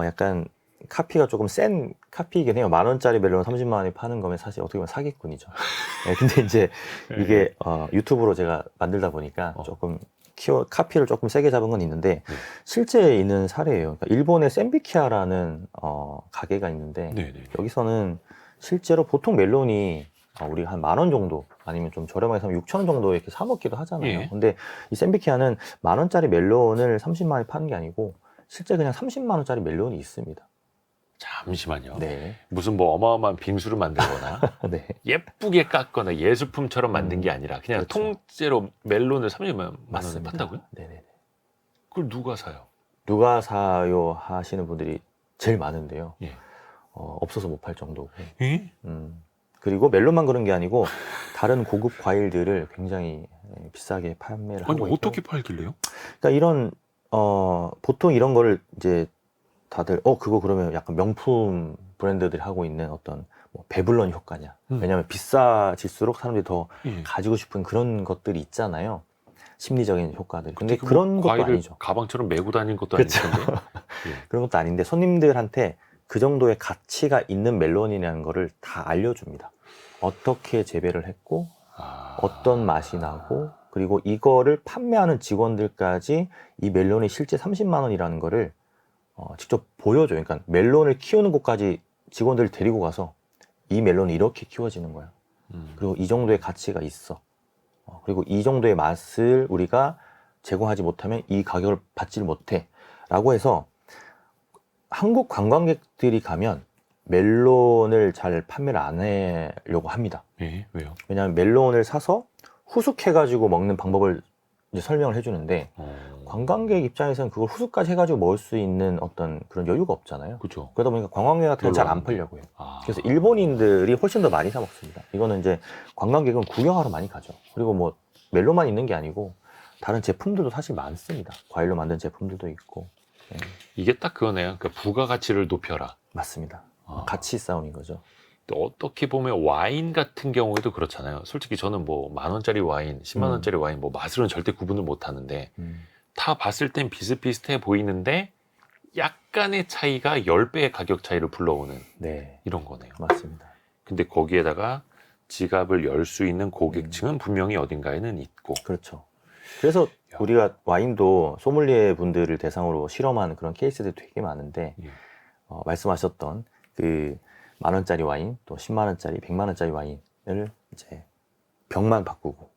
약간 카피가 조금 센 카피이긴 해요. 10,000원짜리 멜론 30만 원에 파는 거면 사실 어떻게 보면 사기꾼이죠. 네, 근데 이제 이게 유튜브로 제가 만들다 보니까 조금 카피를 조금 세게 잡은 건 있는데 실제 있는 사례예요. 그러니까 일본의 샌비키아라는 가게가 있는데 네네. 여기서는 실제로 보통 멜론이 우리가 한 10,000원 정도 아니면 좀 저렴하게 사면 6,000원 정도에 이렇게 사 먹기도 하잖아요. 예. 근데 이 샌비키아는 10,000원짜리 멜론을 30만 원에 파는 게 아니고 실제 그냥 30만 원짜리 멜론이 있습니다. 잠시만요. 네. 무슨 뭐 어마어마한 빙수를 만들거나 네. 예쁘게 깎거나 예술품처럼 만든 게 아니라 그냥 그렇죠. 통째로 멜론을 30만 원에 맞습니다. 판다고요? 네네. 그걸 누가 사요? 누가 사요 하시는 분들이 제일 많은데요. 예. 없어서 못 팔 정도고. 예? 그리고 멜론만 그런 게 아니고 다른 고급 과일들을 굉장히 비싸게 판매를 아니 하고 있고. 어떻게 팔길래요? 그러니까 이런 보통 이런 거를 이제 다들 그거 그러면 약간 명품 브랜드들이 하고 있는 어떤 뭐 배불런 효과냐. 왜냐하면 비싸질수록 사람들이 더 예. 가지고 싶은 그런 것들이 있잖아요. 심리적인 효과들. 근데 그 그런 것도 과일을 아니죠. 가방처럼 메고 다니는 것도 그쵸. 아닌데. 그런 것도 아닌데 손님들한테 그 정도의 가치가 있는 멜론이라는 거를 다 알려줍니다. 어떻게 재배를 했고 어떤 맛이 나고, 그리고 이거를 판매하는 직원들까지 이 멜론이 실제 30만 원이라는 거를 직접 보여줘요. 그러니까 멜론을 키우는 곳까지 직원들을 데리고 가서 이 멜론이 이렇게 키워지는 거야. 그리고 이 정도의 가치가 있어. 그리고 이 정도의 맛을 우리가 제공하지 못하면 이 가격을 받지를 못해. 라고 해서 한국 관광객들이 가면 멜론을 잘 판매를 안 하려고 합니다. 예, 왜요? 왜냐하면 멜론을 사서 후숙해가지고 먹는 방법을 이제 설명을 해주는데 관광객 입장에서는 그걸 후숙까지 해가지고 먹을 수 있는 어떤 그런 여유가 없잖아요. 그렇죠. 그러다 보니까 관광객 같은 건 잘 안 팔려고 해요. 그래서 일본인들이 훨씬 더 많이 사 먹습니다. 이거는 이제 관광객은 구경하러 많이 가죠. 그리고 뭐 멜로만 있는 게 아니고 다른 제품들도 사실 많습니다. 과일로 만든 제품들도 있고. 네. 이게 딱 그거네요. 그러니까 부가가치를 높여라. 맞습니다. 가치 싸움인 거죠. 또 어떻게 보면 와인 같은 경우에도 그렇잖아요. 솔직히 저는 뭐 10,000원짜리 와인, 100,000원짜리 와인 뭐 맛으로는 절대 구분을 못 하는데 다 봤을 땐 비슷비슷해 보이는데 약간의 차이가 10배의 가격 차이를 불러오는 네. 이런 거네요. 맞습니다. 근데 거기에다가 지갑을 열 수 있는 고객층은 분명히 어딘가에는 있고. 그렇죠. 그래서 우리가 와인도 소믈리에 분들을 대상으로 실험한 그런 케이스들이 되게 많은데 말씀하셨던 그 10,000원짜리 와인, 또 100,000원짜리, 100만원짜리 와인을 이제 병만 바꾸고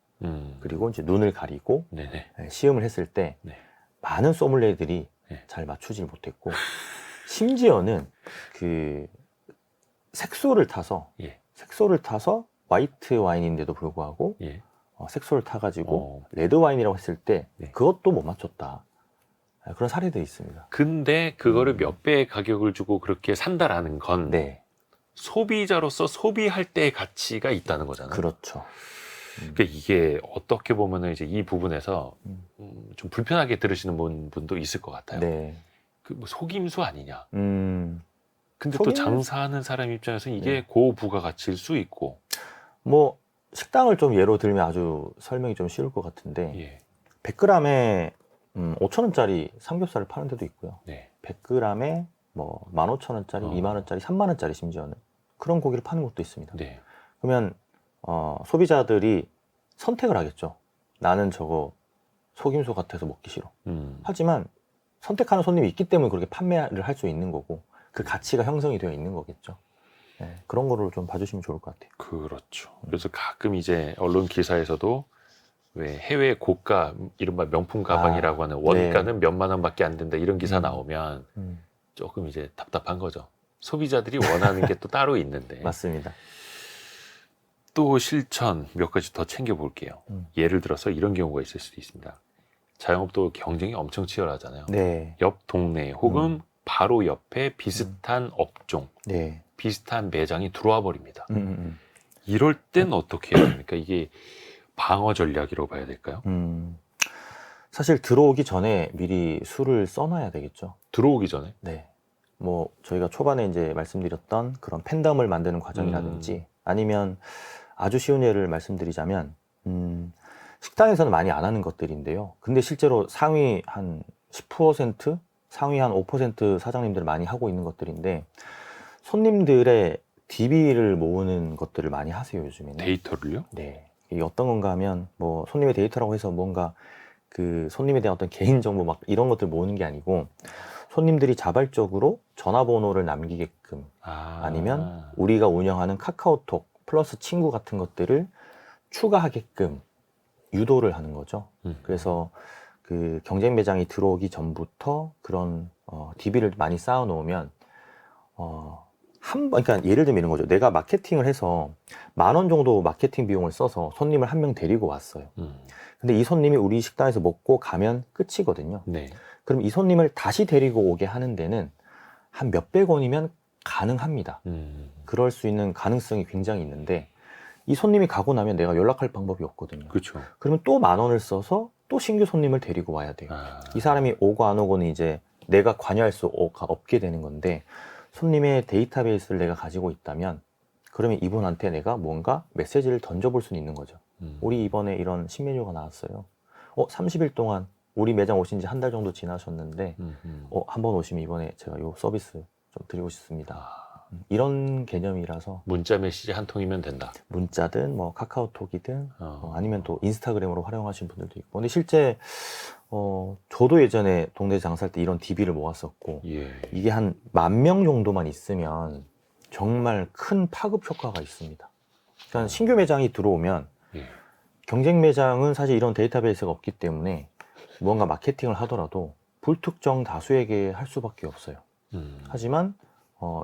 그리고 이제 눈을 가리고 네네. 시음을 했을 때 네. 많은 소믈리에들이 네. 잘 맞추질 못했고 심지어는 그 색소를 타서 예. 화이트 와인인데도 불구하고 예. 색소를 타가지고 레드 와인이라고 했을 때 네. 그것도 못 맞췄다. 그런 사례들이 있습니다. 근데 그거를 몇 배의 가격을 주고 그렇게 산다라는 건 네, 소비자로서 소비할 때의 가치가 있다는 거잖아요. 그렇죠. 그러니까 이게 어떻게 보면은 이제 이 부분에서 좀 불편하게 들으시는 분도 있을 것 같아요. 네. 그 뭐 속임수 아니냐. 음, 근데 또 속임수? 장사하는 사람 입장에서는 이게 네. 고부가가치일 수 있고. 뭐 식당을 좀 예로 들면 아주 설명이 좀 쉬울 것 같은데 예. 100g에 5,000원짜리 삼겹살을 파는 데도 있고요. 네. 100g에 뭐 15,000원짜리, 20,000원짜리, 30,000원짜리 심지어는 그런 고기를 파는 곳도 있습니다. 네. 그러면 소비자들이 선택을 하겠죠. 나는 저거 속임수 같아서 먹기 싫어. 하지만 선택하는 손님이 있기 때문에 그렇게 판매를 할 수 있는 거고 그 가치가 형성이 되어 있는 거겠죠. 네, 그런 거를 좀 봐주시면 좋을 것 같아요. 그렇죠. 그래서 가끔 이제 언론 기사에서도 왜 해외 고가 이른바 명품 가방이라고 하는 원가는 몇만 원밖에 안 된다 이런 기사 나오면 조금 이제 답답한 거죠. 소비자들이 원하는 게 또 따로 있는데. 맞습니다. 또 실천 몇 가지 더 챙겨볼게요. 예를 들어서 이런 경우가 있을 수도 있습니다. 자영업도 경쟁이 엄청 치열하잖아요. 네. 옆 동네 혹은 바로 옆에 비슷한 업종, 네. 비슷한 매장이 들어와 버립니다. 이럴 땐 어떻게 해야 됩니까? 이게 방어 전략이라고 봐야 될까요? 사실 들어오기 전에 미리 수를 써놔야 되겠죠. 들어오기 전에? 네. 뭐 저희가 초반에 이제 말씀드렸던 그런 팬덤을 만드는 과정이라든지 아니면 아주 쉬운 예를 말씀드리자면 식당에서는 많이 안 하는 것들인데요. 근데 실제로 상위 한 10%, 상위 한 5% 사장님들 많이 하고 있는 것들인데 손님들의 DB를 모으는 것들을 많이 하세요, 요즘에는. 데이터를요? 네. 이게 어떤 건가 하면 뭐 손님의 데이터라고 해서 뭔가 그 손님에 대한 어떤 개인정보 막 이런 것들 모으는 게 아니고 손님들이 자발적으로 전화번호를 남기게끔 아니면 우리가 운영하는 카카오톡 플러스 친구 같은 것들을 추가하게끔 유도를 하는 거죠. 그래서 그 경쟁 매장이 들어오기 전부터 그런 DB를 많이 쌓아 놓으면 그러니까 예를 들면 이런 거죠. 내가 마케팅을 해서 10,000원 정도 마케팅 비용을 써서 손님을 한 명 데리고 왔어요. 근데 이 손님이 우리 식당에서 먹고 가면 끝이거든요. 네. 그럼 이 손님을 다시 데리고 오게 하는 데는 한 몇백 원이면 가능합니다. 그럴 수 있는 가능성이 굉장히 있는데 이 손님이 가고 나면 내가 연락할 방법이 없거든요. 그렇죠. 그러면 또 10,000원을 써서 또 신규 손님을 데리고 와야 돼요. 이 사람이 오고 안 오고는 이제 내가 관여할 수 없게 되는 건데 손님의 데이터베이스를 내가 가지고 있다면 그러면 이분한테 내가 뭔가 메시지를 던져볼 수는 있는 거죠. 우리 이번에 이런 신메뉴가 나왔어요. 30일 동안 우리 매장 오신 지 한 달 정도 지나셨는데 한번 오시면 이번에 제가 요 서비스 좀 드리고 싶습니다. 이런 개념이라서 문자 메시지 한 통이면 된다. 문자든 뭐 카카오톡이든 아니면 또 인스타그램으로 활용하시는 분들도 있고 근데 실제 저도 예전에 동네 장사할 때 이런 DB를 모았었고 예. 이게 한 10,000명 정도만 있으면 정말 큰 파급 효과가 있습니다. 그러니까 신규 매장이 들어오면 경쟁 매장은 사실 이런 데이터베이스가 없기 때문에 무언가 마케팅을 하더라도 불특정 다수에게 할 수밖에 없어요. 하지만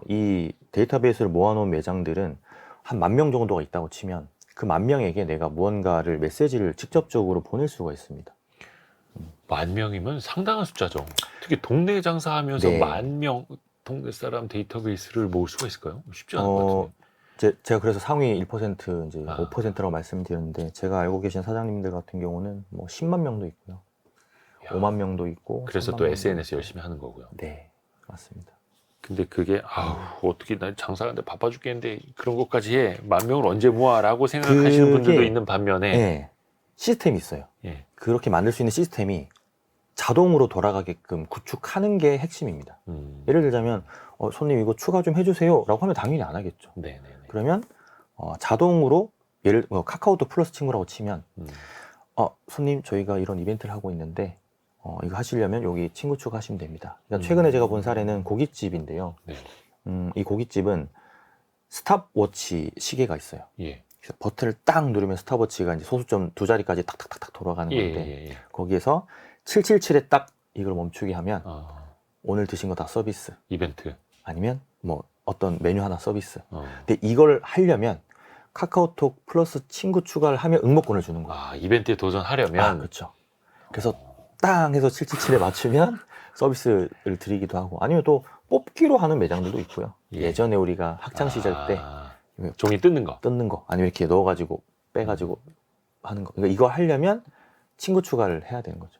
이 데이터베이스를 모아놓은 매장들은 한 10,000명 정도가 있다고 치면 그 10,000명에게 내가 무언가를 메시지를 직접적으로 보낼 수가 있습니다. 10,000명이면 상당한 숫자죠. 특히 동네 장사하면서 네. 10,000명 동네 사람 데이터베이스를 모을 수가 있을까요? 쉽지 않을 것 같은데. 제가 그래서 상위 1% 이제 아. 5%라고 말씀드렸는데 제가 알고 계신 사장님들 같은 경우는 뭐 10만 명도 있고요. 야, 5만 명도 있고. 그래서 3만 또 명도 SNS 있고. 열심히 하는 거고요. 네, 맞습니다. 근데 그게 어떻게 나 장사하는데 바빠 죽겠는데 그런 것까지 해. 10,000명을 언제 모아라고 생각하시는 분들도 그게, 있는 반면에 네, 시스템이 있어요. 예. 그렇게 만들 수 있는 시스템이 자동으로 돌아가게끔 구축하는 게 핵심입니다. 예를 들자면 손님 이거 추가 좀 해주세요 라고 하면 당연히 안 하겠죠. 네네네. 그러면 자동으로 카카오톡 플러스 친구라고 치면 손님 저희가 이런 이벤트를 하고 있는데 이거 하시려면 여기 친구 추가하시면 됩니다. 그러니까 최근에 제가 본 사례는 고깃집인데요. 네. 이 고깃집은 스탑워치 시계가 있어요. 예. 그래서 버튼을 딱 누르면 스탑워치가 이제 소수점 2자리까지 탁탁탁탁 돌아가는 예, 건데 예, 예. 거기에서 777에 딱 이걸 멈추게 하면 아, 오늘 드신 거 다 서비스 이벤트. 아니면 뭐 어떤 메뉴 하나 서비스. 어. 근데 이걸 하려면 카카오톡 플러스 친구 추가를 하면 응모권을 주는 거예요. 아, 이벤트에 도전하려면 그렇죠. 그래서 땅 해서 777에 맞추면 서비스를 드리기도 하고 아니면 또 뽑기로 하는 매장들도 있고요. 예. 예전에 우리가 학창 시절 때 종이 뜯는 거. 뜯는 거 아니면 이렇게 넣어가지고 빼가지고 하는 거. 그러니까 이거 하려면 친구 추가를 해야 되는 거죠.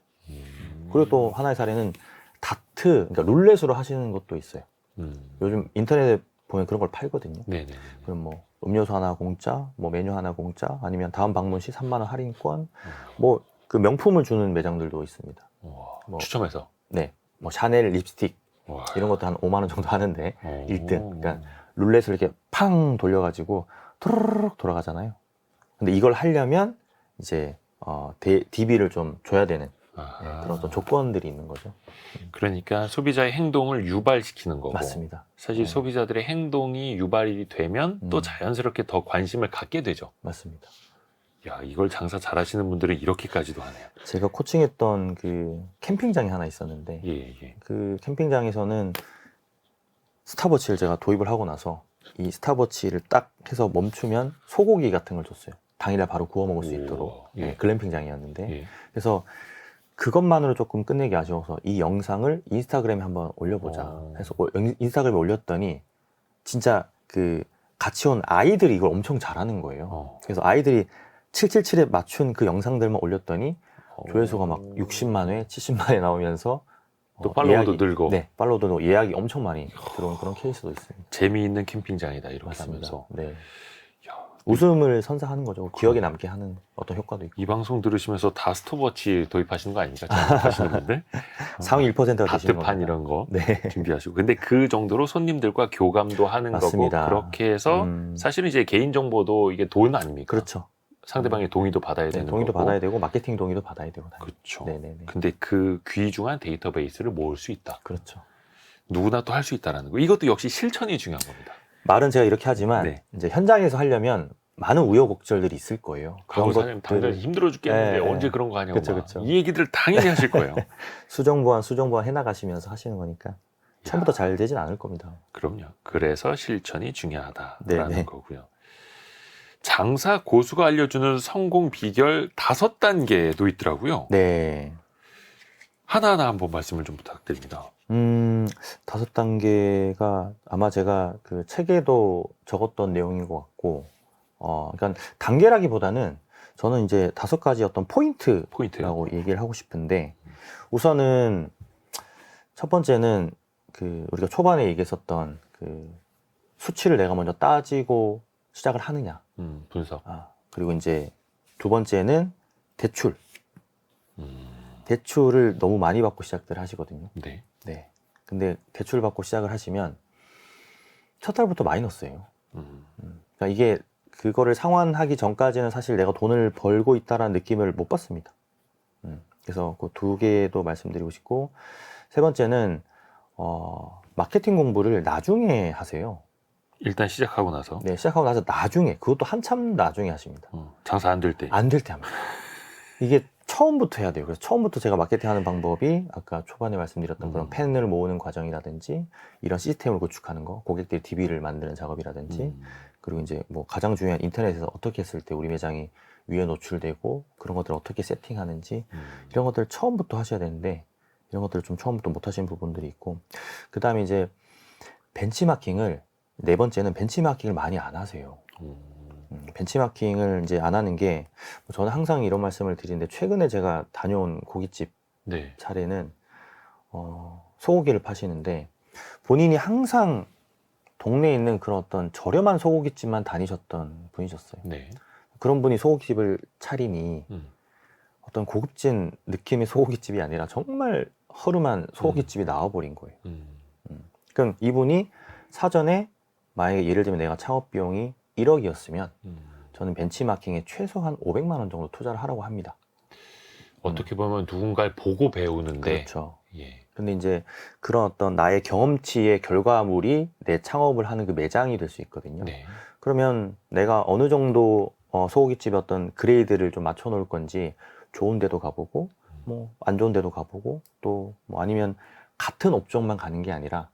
그리고 또 하나의 사례는 다트, 그러니까 룰렛으로 하시는 것도 있어요. 요즘 인터넷에 보면 그런 걸 팔거든요. 네네. 그럼 뭐 음료수 하나 공짜, 뭐 메뉴 하나 공짜, 아니면 다음 방문 시 3만 원 할인권, 뭐 그 명품을 주는 매장들도 있습니다. 뭐, 추첨해서. 네, 뭐 샤넬 립스틱 와. 이런 것도 한 5만 원 정도 하는데 오. 1등. 그러니까 룰렛을 이렇게 팡 돌려가지고 토르륵 돌아가잖아요. 근데 이걸 하려면 이제 DB를 좀 줘야 되는 그런 어떤 조건들이 있는 거죠. 그러니까 소비자의 행동을 유발시키는 거고. 맞습니다. 사실 소비자들의 행동이 유발이 되면 또 자연스럽게 더 관심을 갖게 되죠. 맞습니다. 야, 이걸 장사 잘하시는 분들은 이렇게까지도 하네요. 제가 코칭했던 그 캠핑장이 하나 있었는데 예. 그 캠핑장에서는 스탑워치를 제가 도입을 하고 나서 이 스탑워치를 딱 해서 멈추면 소고기 같은 걸 줬어요. 당일날 바로 구워 먹을 수 있도록. 예. 글램핑장이었는데 예. 그래서 그것만으로 조금 끝내기 아쉬워서 이 영상을 인스타그램에 한번 올려보자 해서 인스타그램에 올렸더니 진짜 그 같이 온 아이들이 이걸 엄청 잘하는 거예요. 그래서 아이들이 777에 맞춘 그 영상들만 올렸더니 조회수가 막 60만 회, 70만 회 나오면서 또 팔로워도 늘고. 네, 팔로워도 예약이 엄청 많이 들어온 그런 케이스도 있습니다. 재미있는 캠핑장이다 이렇게 맞습니다. 하면서. 네. 야, 웃음을 선사하는 거죠. 기억에 남게 하는 어떤 효과도 있고. 이 방송 들으시면서 다 스톱워치 도입하시는 거 아닙니까? 하시는 분들. 상위 1%가 되시는 겁니다. 다트판 이런 거 네. 준비하시고. 근데 그 정도로 손님들과 교감도 하는 맞습니다. 거고 그렇게 해서 사실은 이제 개인 정보도 이게 돈 아닙니까? 그렇죠. 상대방의 동의도 받아야 되는 동의도 거고. 받아야 되고 마케팅 동의도 받아야 되고. 그렇죠. 네네네. 근데 그 귀중한 데이터베이스를 모을 수 있다. 그렇죠. 누구나 또 할 수 있다라는 거. 이것도 역시 실천이 중요한 겁니다. 말은 제가 이렇게 하지만 네. 이제 현장에서 하려면 많은 우여곡절들이 있을 거예요. 과거 사장님 당장 힘들어 죽겠는데 네. 언제 그런 거 하냐고. 그쵸, 막. 그쵸. 이 얘기들 당연히 하실 거예요. 수정보완 해나가시면서 하시는 거니까 처음부터 잘 되진 않을 겁니다. 그럼요. 그래서 실천이 중요하다라는 네네. 거고요. 장사 고수가 알려주는 성공 비결 5단계도 있더라고요. 네. 하나하나 한번 말씀을 좀 부탁드립니다. 5단계가 아마 제가 그 책에도 적었던 내용인 것 같고, 그러니까 단계라기보다는 저는 이제 5가지 어떤 포인트라고 얘기를 하고 싶은데, 우선은 첫 번째는 그 우리가 초반에 얘기했었던 그 수치를 내가 먼저 따지고 시작을 하느냐. 분석. 그리고 이제 두 번째는 대출. 대출을 너무 많이 받고 시작들 하시거든요. 네. 네. 근데 대출 받고 시작을 하시면 첫 달부터 마이너스예요. 그러니까 이게 그거를 상환하기 전까지는 사실 내가 돈을 벌고 있다라는 느낌을 못 받습니다. 그래서 그 2개도 말씀드리고 싶고, 세 번째는 마케팅 공부를 나중에 하세요. 일단 시작하고 나서. 네, 시작하고 나서 나중에, 그것도 한참 나중에 하십니다. 장사 안 될 때. 안 될 때 합니다. 이게 처음부터 해야 돼요. 그래서 처음부터 제가 마케팅 하는 방법이 아까 초반에 말씀드렸던 그런 팬을 모으는 과정이라든지 이런 시스템을 구축하는 거, 고객들 DB를 만드는 작업이라든지, 그리고 이제 뭐 가장 중요한 인터넷에서 어떻게 했을 때 우리 매장이 위에 노출되고 그런 것들을 어떻게 세팅하는지 이런 것들을 처음부터 하셔야 되는데 이런 것들을 좀 처음부터 못 하시는 부분들이 있고 그 다음에 이제 벤치마킹을 네 번째는 벤치마킹을 많이 안 하세요. 벤치마킹을 이제 안 하는 게 저는 항상 이런 말씀을 드리는데 최근에 제가 다녀온 고깃집 네. 차례는 소고기를 파시는데 본인이 항상 동네에 있는 그런 어떤 저렴한 소고기집만 다니셨던 분이셨어요. 네. 그런 분이 소고기집을 차리니 음. 어떤 고급진 느낌의 소고기집이 아니라 정말 허름한 소고기집이 나와버린 거예요. 그럼 이분이 사전에 만약에 예를 들면 내가 창업 비용이 1억이었으면 저는 벤치마킹에 최소한 500만 원 정도 투자를 하라고 합니다. 어떻게 보면 누군가를 보고 배우는데. 그렇죠. 예. 근데 이제 그런 어떤 나의 경험치의 결과물이 내 창업을 하는 그 매장이 될 수 있거든요. 네. 그러면 내가 어느 정도 소고기집의 어떤 그레이드를 좀 맞춰 놓을 건지 좋은 데도 가보고 뭐 안 좋은 데도 가보고 또 뭐 아니면 같은 업종만 가는 게 아니라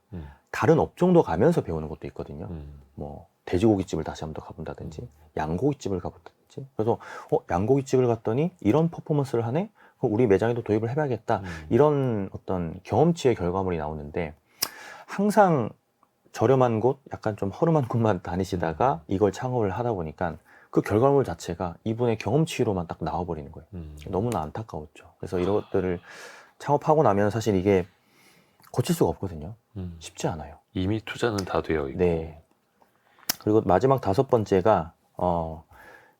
다른 업종도 가면서 배우는 것도 있거든요. 뭐 돼지고기집을 다시 한번 더 가본다든지 양고기집을 가본다든지 그래서 양고기집을 갔더니 이런 퍼포먼스를 하네? 그럼 우리 매장에도 도입을 해봐야겠다. 이런 어떤 경험치의 결과물이 나오는데 항상 저렴한 곳, 약간 좀 허름한 곳만 다니시다가 이걸 창업을 하다 보니까 그 결과물 자체가 이분의 경험치로만 딱 나와버리는 거예요. 너무나 안타까웠죠. 그래서 이런 것들을 창업하고 나면 사실 이게 고칠 수가 없거든요. 쉽지 않아요. 이미 투자는 다 되어 있고. 네. 그리고 마지막 다섯 번째가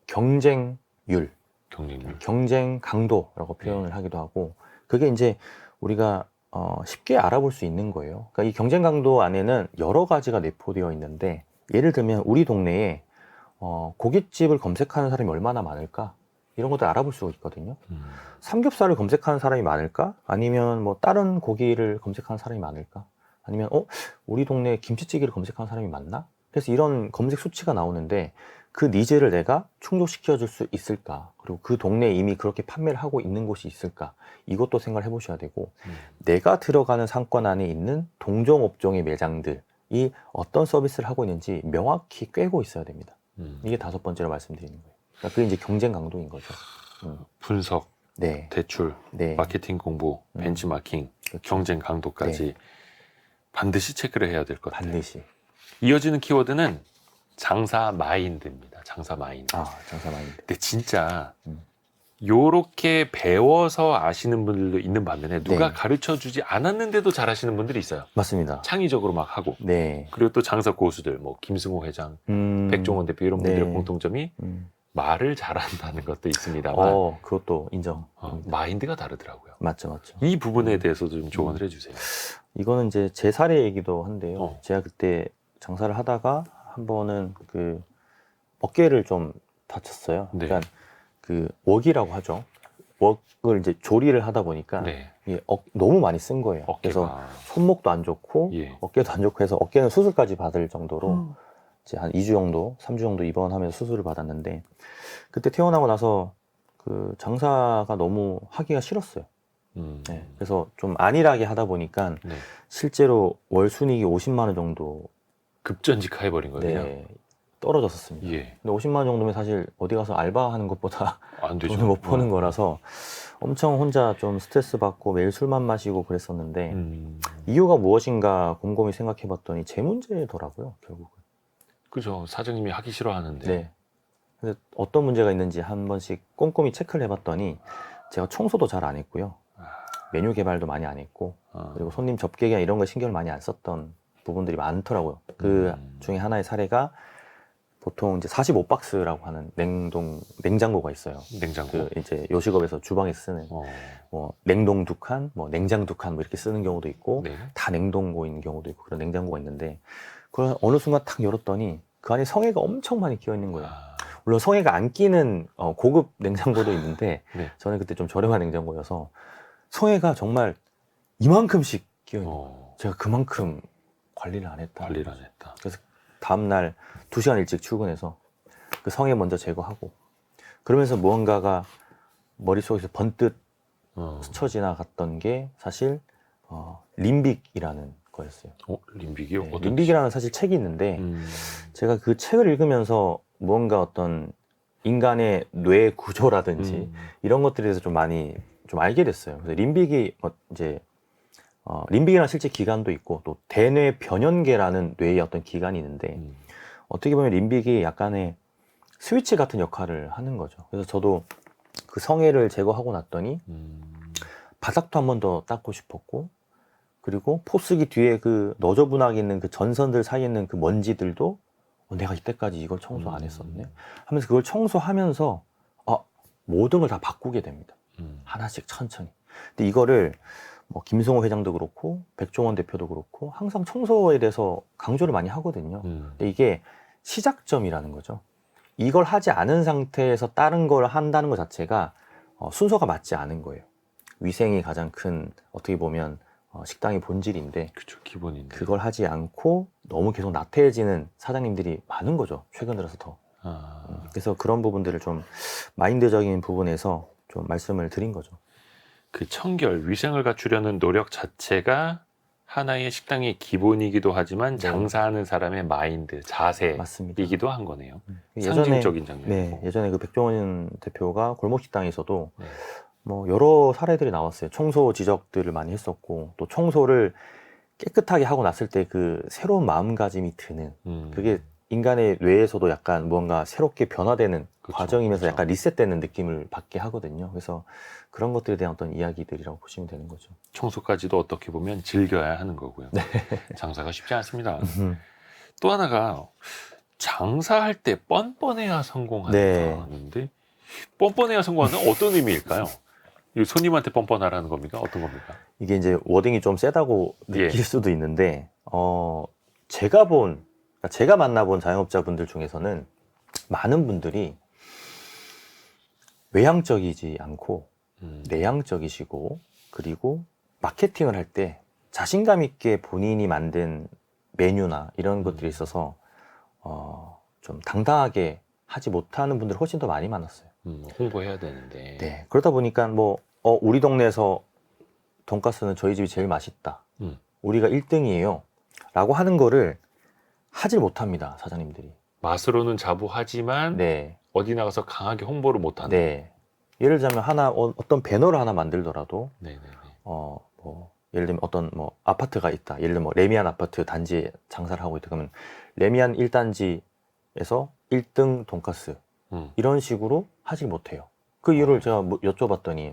경쟁률, 경쟁률. 경쟁 강도라고 표현을 하기도 하고 그게 이제 우리가 쉽게 알아볼 수 있는 거예요. 그러니까 이 경쟁 강도 안에는 여러 가지가 내포되어 있는데 예를 들면 우리 동네에 고깃집을 검색하는 사람이 얼마나 많을까? 이런 것들 알아볼 수가 있거든요. 삼겹살을 검색하는 사람이 많을까? 아니면 뭐 다른 고기를 검색하는 사람이 많을까? 아니면 우리 동네에 김치찌개를 검색하는 사람이 많나? 그래서 이런 검색 수치가 나오는데 그 니즈를 내가 충족시켜 줄 수 있을까? 그리고 그 동네에 이미 그렇게 판매를 하고 있는 곳이 있을까? 이것도 생각을 해보셔야 되고 내가 들어가는 상권 안에 있는 동종 업종의 매장들이 어떤 서비스를 하고 있는지 명확히 꿰고 있어야 됩니다. 이게 다섯 번째로 말씀드리는 거예요. 그러니까 그게 이제 경쟁 강도인 거죠. 분석, 네. 대출, 네. 마케팅 공부, 벤치마킹, 그렇죠. 경쟁 강도까지 네. 반드시 체크를 해야 될 것 같아요. 반드시. 이어지는 키워드는 장사 마인드입니다. 장사 마인드. 장사 마인드. 근데 진짜 요렇게 배워서 아시는 분들도 있는 반면에 누가 네. 가르쳐주지 않았는데도 잘하시는 분들이 있어요. 맞습니다. 창의적으로 막 하고. 네. 그리고 또 장사 고수들, 뭐 김승호 회장, 백종원 대표 이런 분들의 네. 공통점이 말을 잘한다는 것도 있습니다만 그것도 인정. 마인드가 다르더라고요. 맞죠, 맞죠. 이 부분에 대해서도 좀 조언을 해주세요. 이거는 이제 제 사례이기도 한데요. 어. 제가 그때 장사를 하다가 한 번은 그 어깨를 좀 다쳤어요. 네. 그러니까 그 웍이라고 하죠. 웍을 이제 조리를 하다 보니까 네. 이게 너무 많이 쓴 거예요. 그래서 어깨가. 손목도 안 좋고 예. 어깨도 안 좋고 해서 어깨는 수술까지 받을 정도로 이제 한 2주 정도, 3주 정도 입원하면서 수술을 받았는데 그때 퇴원하고 나서 그 장사가 너무 하기가 싫었어요. 네. 그래서 좀 안일하게 하다 보니까 네. 실제로 월 순이익이 50만 원 정도 급전직해버린 거예요. 네, 떨어졌었습니다. 예. 근데 50만 원 정도면 사실 어디 가서 알바하는 것보다 안 되죠. 돈을 못 버는 거라서 엄청 혼자 좀 스트레스 받고 매일 술만 마시고 그랬었는데 이유가 무엇인가 곰곰이 생각해 봤더니 제 문제더라고요, 결국은. 그죠. 사장님이 하기 싫어하는데. 네. 그래서 어떤 문제가 있는지 한 번씩 꼼꼼히 체크를 해봤더니 제가 청소도 잘 안 했고요. 메뉴 개발도 많이 안 했고 그리고 손님 접객이나 이런 거 신경을 많이 안 썼던 부분들이 많더라고요. 그 중에 하나의 사례가 보통 이제 45박스라고 하는 냉장고가 있어요. 냉장고. 그 이제 요식업에서 주방에 쓰는 뭐 냉동 2칸, 뭐 냉장 2칸 뭐 이렇게 쓰는 경우도 있고 네. 다 냉동고인 경우도 있고 그런 냉장고가 있는데 그걸 어느 순간 탁 열었더니 그 안에 성에가 엄청 많이 끼어 있는 거예요. 물론 성에가 안 끼는 고급 냉장고도 있는데 네. 저는 그때 좀 저렴한 냉장고여서 성에가 정말 이만큼씩 끼어 있는 거예요. 제가 그만큼 관리를 안 했다. 관리를 안 했다. 그래서 다음날 2시간 일찍 출근해서 그 성에 먼저 제거하고 그러면서 무언가가 머릿속에서 번뜩 스쳐 지나갔던 게 사실 림빅이라는 거였어요. 림빅이요? 네, 림빅이라는 사실 책이 있는데 제가 그 책을 읽으면서 무언가 어떤 인간의 뇌 구조라든지 이런 것들에 대해서 좀 많이 좀 알게 됐어요. 그래서 림빅이 이제 림빅이라는 실제 기관도 있고 또 대뇌 변연계라는 뇌의 어떤 기관이 있는데 어떻게 보면 림빅이 약간의 스위치 같은 역할을 하는 거죠. 그래서 저도 그 성애를 제거하고 났더니 바닥도 한 번 더 닦고 싶었고, 그리고 포스기 뒤에 그 너저분하게 있는 그 전선들 사이에 있는 그 먼지들도 내가 이때까지 이걸 청소 안 했었네 하면서 그걸 청소하면서 모든 걸 다 바꾸게 됩니다. 하나씩 천천히. 근데 이거를 뭐 김승호 회장도 그렇고 백종원 대표도 그렇고 항상 청소에 대해서 강조를 많이 하거든요. 근데 이게 시작점이라는 거죠. 이걸 하지 않은 상태에서 다른 걸 한다는 것 자체가 순서가 맞지 않은 거예요. 위생이 가장 큰 어떻게 보면 식당의 본질인데 그쵸, 기본인데. 그걸 하지 않고 너무 계속 나태해지는 사장님들이 많은 거죠. 최근 들어서 더. 그래서 그런 부분들을 좀 마인드적인 부분에서 좀 말씀을 드린 거죠. 그 청결, 위생을 갖추려는 노력 자체가 하나의 식당의 기본이기도 하지만 네. 장사하는 사람의 마인드, 맞습니다. 자세이기도 한 거네요. 예전에 상징적인 장면이고. 네, 예전에 그 백종원 대표가 골목식당에서도 네. 뭐 여러 사례들이 나왔어요. 청소 지적들을 많이 했었고 또 청소를 깨끗하게 하고 났을 때 그 새로운 마음가짐이 드는 그게 인간의 뇌에서도 약간 무언가 새롭게 변화되는 그쵸, 과정이면서 그쵸. 약간 리셋되는 느낌을 받게 하거든요. 그래서 그런 것들에 대한 어떤 이야기들이라고 보시면 되는 거죠. 청소까지도 어떻게 보면 즐겨야 하는 거고요. 장사가 쉽지 않습니다. 음. 또 하나가 장사할 때 뻔뻔해야 성공한다는데 네. 뻔뻔해야 성공하는 어떤 의미일까요? 이 손님한테 뻔뻔하라는 겁니까? 어떤 겁니까? 이게 이제 워딩이 좀 세다고 느낄 예. 수도 있는데 제가 만나본 자영업자분들 중에서는 많은 분들이 외향적이지 않고 내향적이시고 그리고 마케팅을 할 때 자신감 있게 본인이 만든 메뉴나 이런 것들이 있어서 좀 당당하게 하지 못하는 분들이 훨씬 더 많이 많았어요. 홍보해야 되는데. 네, 그러다 보니까 우리 동네에서 돈가스는 저희 집이 제일 맛있다. 우리가 1등이에요. 라고 하는 거를 하질 못합니다, 사장님들이. 맛으로는 자부하지만 네. 어디 나가서 강하게 홍보를 못한다. 네. 예를 들자면 어떤 배너를 하나 만들더라도 네네네. 예를 들면 어떤 아파트가 있다. 예를 들면 레미안 아파트 단지에 장사를 하고 있다. 그러면 레미안 1단지에서 1등 돈가스 이런 식으로 하질 못해요. 그 이유를 제가 여쭤봤더니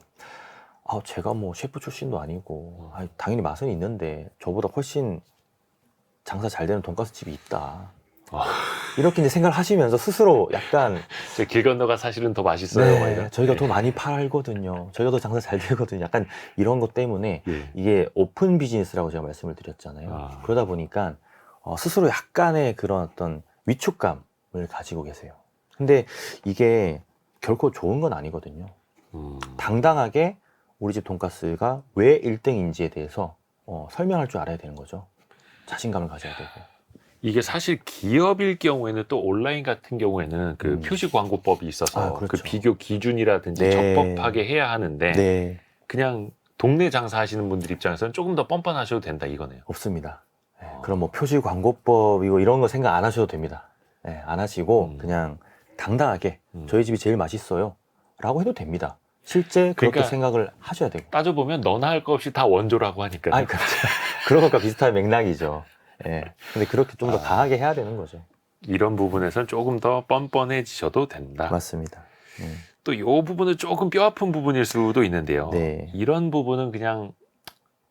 제가 셰프 출신도 아니고 당연히 맛은 있는데 저보다 훨씬 장사 잘 되는 돈가스 집이 있다. 이렇게 이제 생각을 하시면서 스스로 약간 길 건너가 사실은 더 맛있어요. 네, 저희가 더 많이 팔거든요. 저희가 더 장사 잘 되거든요. 약간 이런 것 때문에 이게 오픈 비즈니스라고 제가 말씀을 드렸잖아요. 그러다 보니까 스스로 약간의 그런 어떤 위축감을 가지고 계세요. 근데 이게 결코 좋은 건 아니거든요. 당당하게 우리 집 돈가스가 왜 1등인지에 대해서 설명할 줄 알아야 되는 거죠. 자신감을 가져야 되고. 이게 사실 기업일 경우에는 또 온라인 같은 경우에는 그 표시 광고법이 있어서 그렇죠. 그 비교 기준이라든지 네. 적법하게 해야 하는데 네. 그냥 동네 장사하시는 분들 입장에서는 조금 더 뻔뻔하셔도 된다 이거네요. 없습니다. 네, 그럼 표시 광고법이고 이런 거 생각 안 하셔도 됩니다. 네, 안 하시고 그냥 당당하게 저희 집이 제일 맛있어요 라고 해도 됩니다. 실제 그렇게 그러니까 생각을 하셔야 되고. 따져보면 너나 할 거 없이 다 원조라고 하니까요. 그렇죠. 그런 것과 비슷한 맥락이죠. 네. 근데 그렇게 좀 더 강하게 해야 되는 거죠. 이런 부분에서는 조금 더 뻔뻔해지셔도 된다. 맞습니다. 또 이 부분은 조금 뼈아픈 부분일 수도 있는데요. 네. 이런 부분은 그냥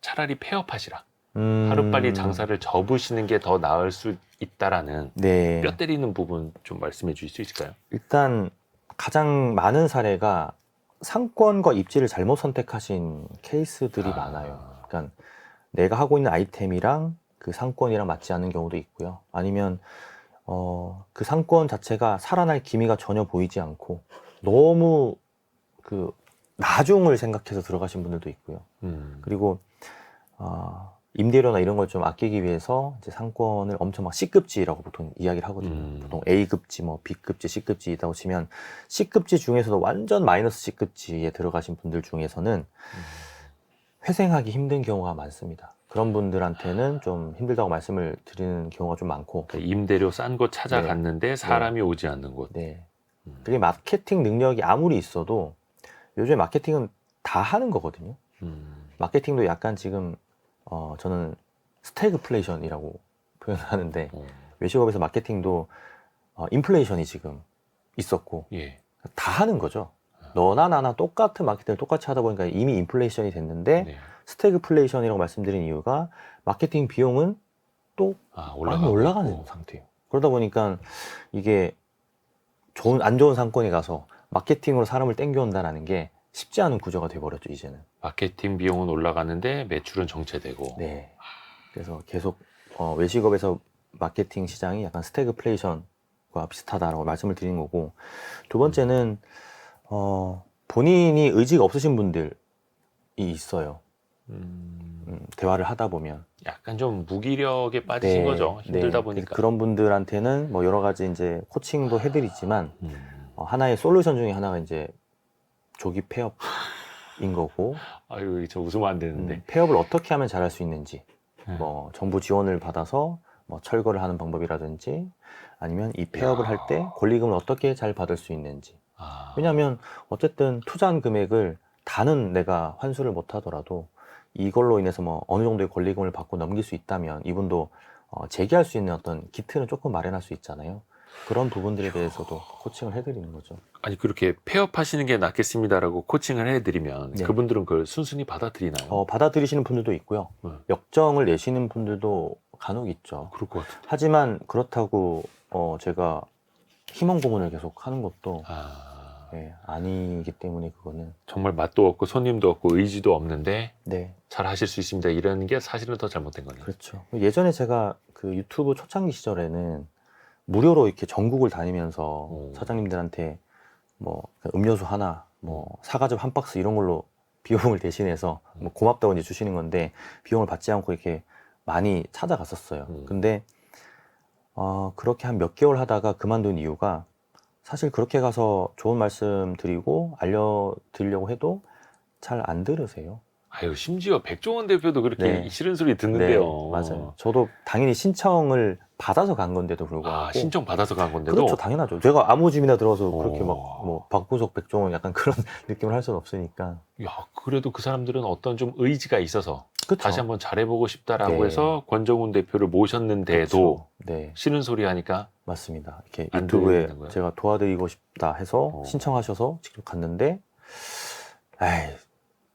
차라리 폐업하시라. 하루빨리 장사를 접으시는 게 더 나을 수 있다라는 네. 뼈 때리는 부분 좀 말씀해 주실 수 있을까요? 일단 가장 많은 사례가 상권과 입지를 잘못 선택하신 케이스들이 많아요. 그러니까 내가 하고 있는 아이템이랑 그 상권이랑 맞지 않는 경우도 있고요. 아니면 그 상권 자체가 살아날 기미가 전혀 보이지 않고 너무 그 나중을 생각해서 들어가신 분들도 있고요. 그리고 임대료나 이런 걸 좀 아끼기 위해서 이제 상권을 엄청 막 C급지라고 보통 이야기를 하거든요. 보통 A급지, B급지, C급지 있다고 치면 C급지 중에서도 완전 마이너스 C급지에 들어가신 분들 중에서는 회생하기 힘든 경우가 많습니다. 그런 분들한테는 좀 힘들다고 말씀을 드리는 경우가 좀 많고. 그러니까 임대료 싼 곳 찾아갔는데 사람이 오지 않는 곳. 네. 그게 마케팅 능력이 아무리 있어도 요즘에 마케팅은 다 하는 거거든요. 마케팅도 약간 지금 저는 스태그플레이션이라고 표현하는데 외식업에서 마케팅도 인플레이션이 지금 있었고 예. 다 하는 거죠. 너나 나나 똑같은 마케팅을 똑같이 하다 보니까 이미 인플레이션이 됐는데 네. 스태그플레이션이라고 말씀드린 이유가 마케팅 비용은 또 많이 올라가고 올라가는 있고. 상태예요. 그러다 보니까 이게 안 좋은 상권에 가서 마케팅으로 사람을 땡겨온다는 게 쉽지 않은 구조가 돼버렸죠, 이제는. 마케팅 비용은 올라가는데 매출은 정체되고. 네. 그래서 계속 외식업에서 마케팅 시장이 약간 스태그플레이션과 비슷하다라고 말씀을 드린 거고, 두 번째는 본인이 의지가 없으신 분들이 있어요. 대화를 하다 보면 약간 좀 무기력에 빠지신 거죠. 힘들다 보니까. 그런 분들한테는 뭐 여러 가지 이제 코칭도 해드리지만 하나의 솔루션 중에 하나가 이제 조기 폐업인 거고, 아유, 저 웃으면 안 되는데. 폐업을 어떻게 하면 잘할 수 있는지, 네. 뭐 정부 지원을 받아서 뭐 철거를 하는 방법이라든지, 아니면 이 폐업을 할 때 권리금을 어떻게 잘 받을 수 있는지. 왜냐하면 어쨌든 투자한 금액을 다는 내가 환수를 못 하더라도 이걸로 인해서 뭐 어느 정도의 권리금을 받고 넘길 수 있다면 이분도 재기할 수 있는 어떤 기틀은 조금 마련할 수 있잖아요. 그런 부분들에 대해서도 코칭을 해드리는 거죠. 아니, 그렇게 폐업하시는 게 낫겠습니다라고 코칭을 해드리면 네. 그분들은 그걸 순순히 받아들이나요? 받아들이시는 분들도 있고요. 역정을 내시는 분들도 간혹 있죠. 그럴 것 같은데. 하지만 그렇다고 제가 희망 고문을 계속 하는 것도 아니기 때문에 그거는 정말 맛도 없고 손님도 없고 의지도 없는데 네, 잘 하실 수 있습니다. 이런 게 사실은 더 잘못된 거네요. 그렇죠. 예전에 제가 그 유튜브 초창기 시절에는 무료로 이렇게 전국을 다니면서 사장님들한테 뭐 음료수 하나, 뭐 사과즙 한 박스 이런 걸로 비용을 대신해서 뭐 고맙다고 이제 주시는 건데 비용을 받지 않고 이렇게 많이 찾아갔었어요. 근데 그렇게 한 몇 개월 하다가 그만둔 이유가 사실 그렇게 가서 좋은 말씀 드리고 알려드리려고 해도 잘 안 들으세요. 아유, 심지어 백종원 대표도 그렇게 네. 싫은 소리 듣는데요. 네, 맞아요. 저도 당연히 신청을 받아서 간 건데도 불구하고. 신청 받아서 간 건데도. 그렇죠, 당연하죠. 제가 아무 집이나 들어서 그렇게 막 뭐 박보석, 백종원 약간 그런 느낌을 할 수는 없으니까. 야, 그래도 그 사람들은 어떤 좀 의지가 있어서 그쵸? 다시 한번 잘해보고 싶다라고 네. 해서 권정훈 대표를 모셨는데도 네, 싫은 소리 하니까 맞습니다. 이렇게 안 유튜브에 되는 거예요? 제가 도와드리고 싶다 해서 신청하셔서 직접 갔는데,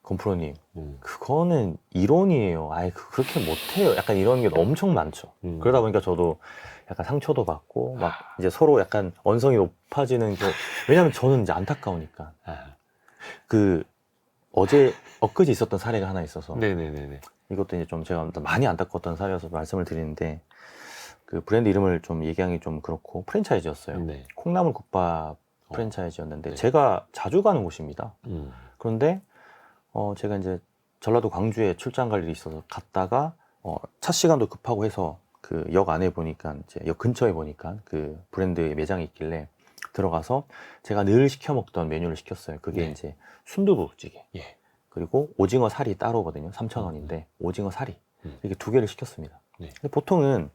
건프로님, 그거는 이론이에요. 그렇게 못해요. 약간 이런 게 엄청 많죠. 그러다 보니까 저도 약간 상처도 받고, 막 이제 서로 약간 언성이 높아지는 왜냐면 저는 이제 안타까우니까. 엊그제 있었던 사례가 하나 있어서. 네네네네. 이것도 이제 좀 제가 많이 안타까웠던 사례여서 말씀을 드리는데, 그 브랜드 이름을 좀 얘기하기 좀 그렇고, 프랜차이즈였어요. 네. 콩나물국밥 프랜차이즈였는데, 네. 제가 자주 가는 곳입니다. 그런데 제가 이제 전라도 광주에 출장 갈 일이 있어서 갔다가 차 시간도 급하고 해서 그 역 안에 보니까 이제 역 근처에 보니까 그 브랜드의 매장이 있길래 들어가서 제가 늘 시켜 먹던 메뉴를 시켰어요. 그게 네. 이제 순두부찌개. 예. 그리고 오징어 살이 따로거든요. 3,000원인데 오징어 살이 이렇게 두 개를 시켰습니다. 네. 근데 보통은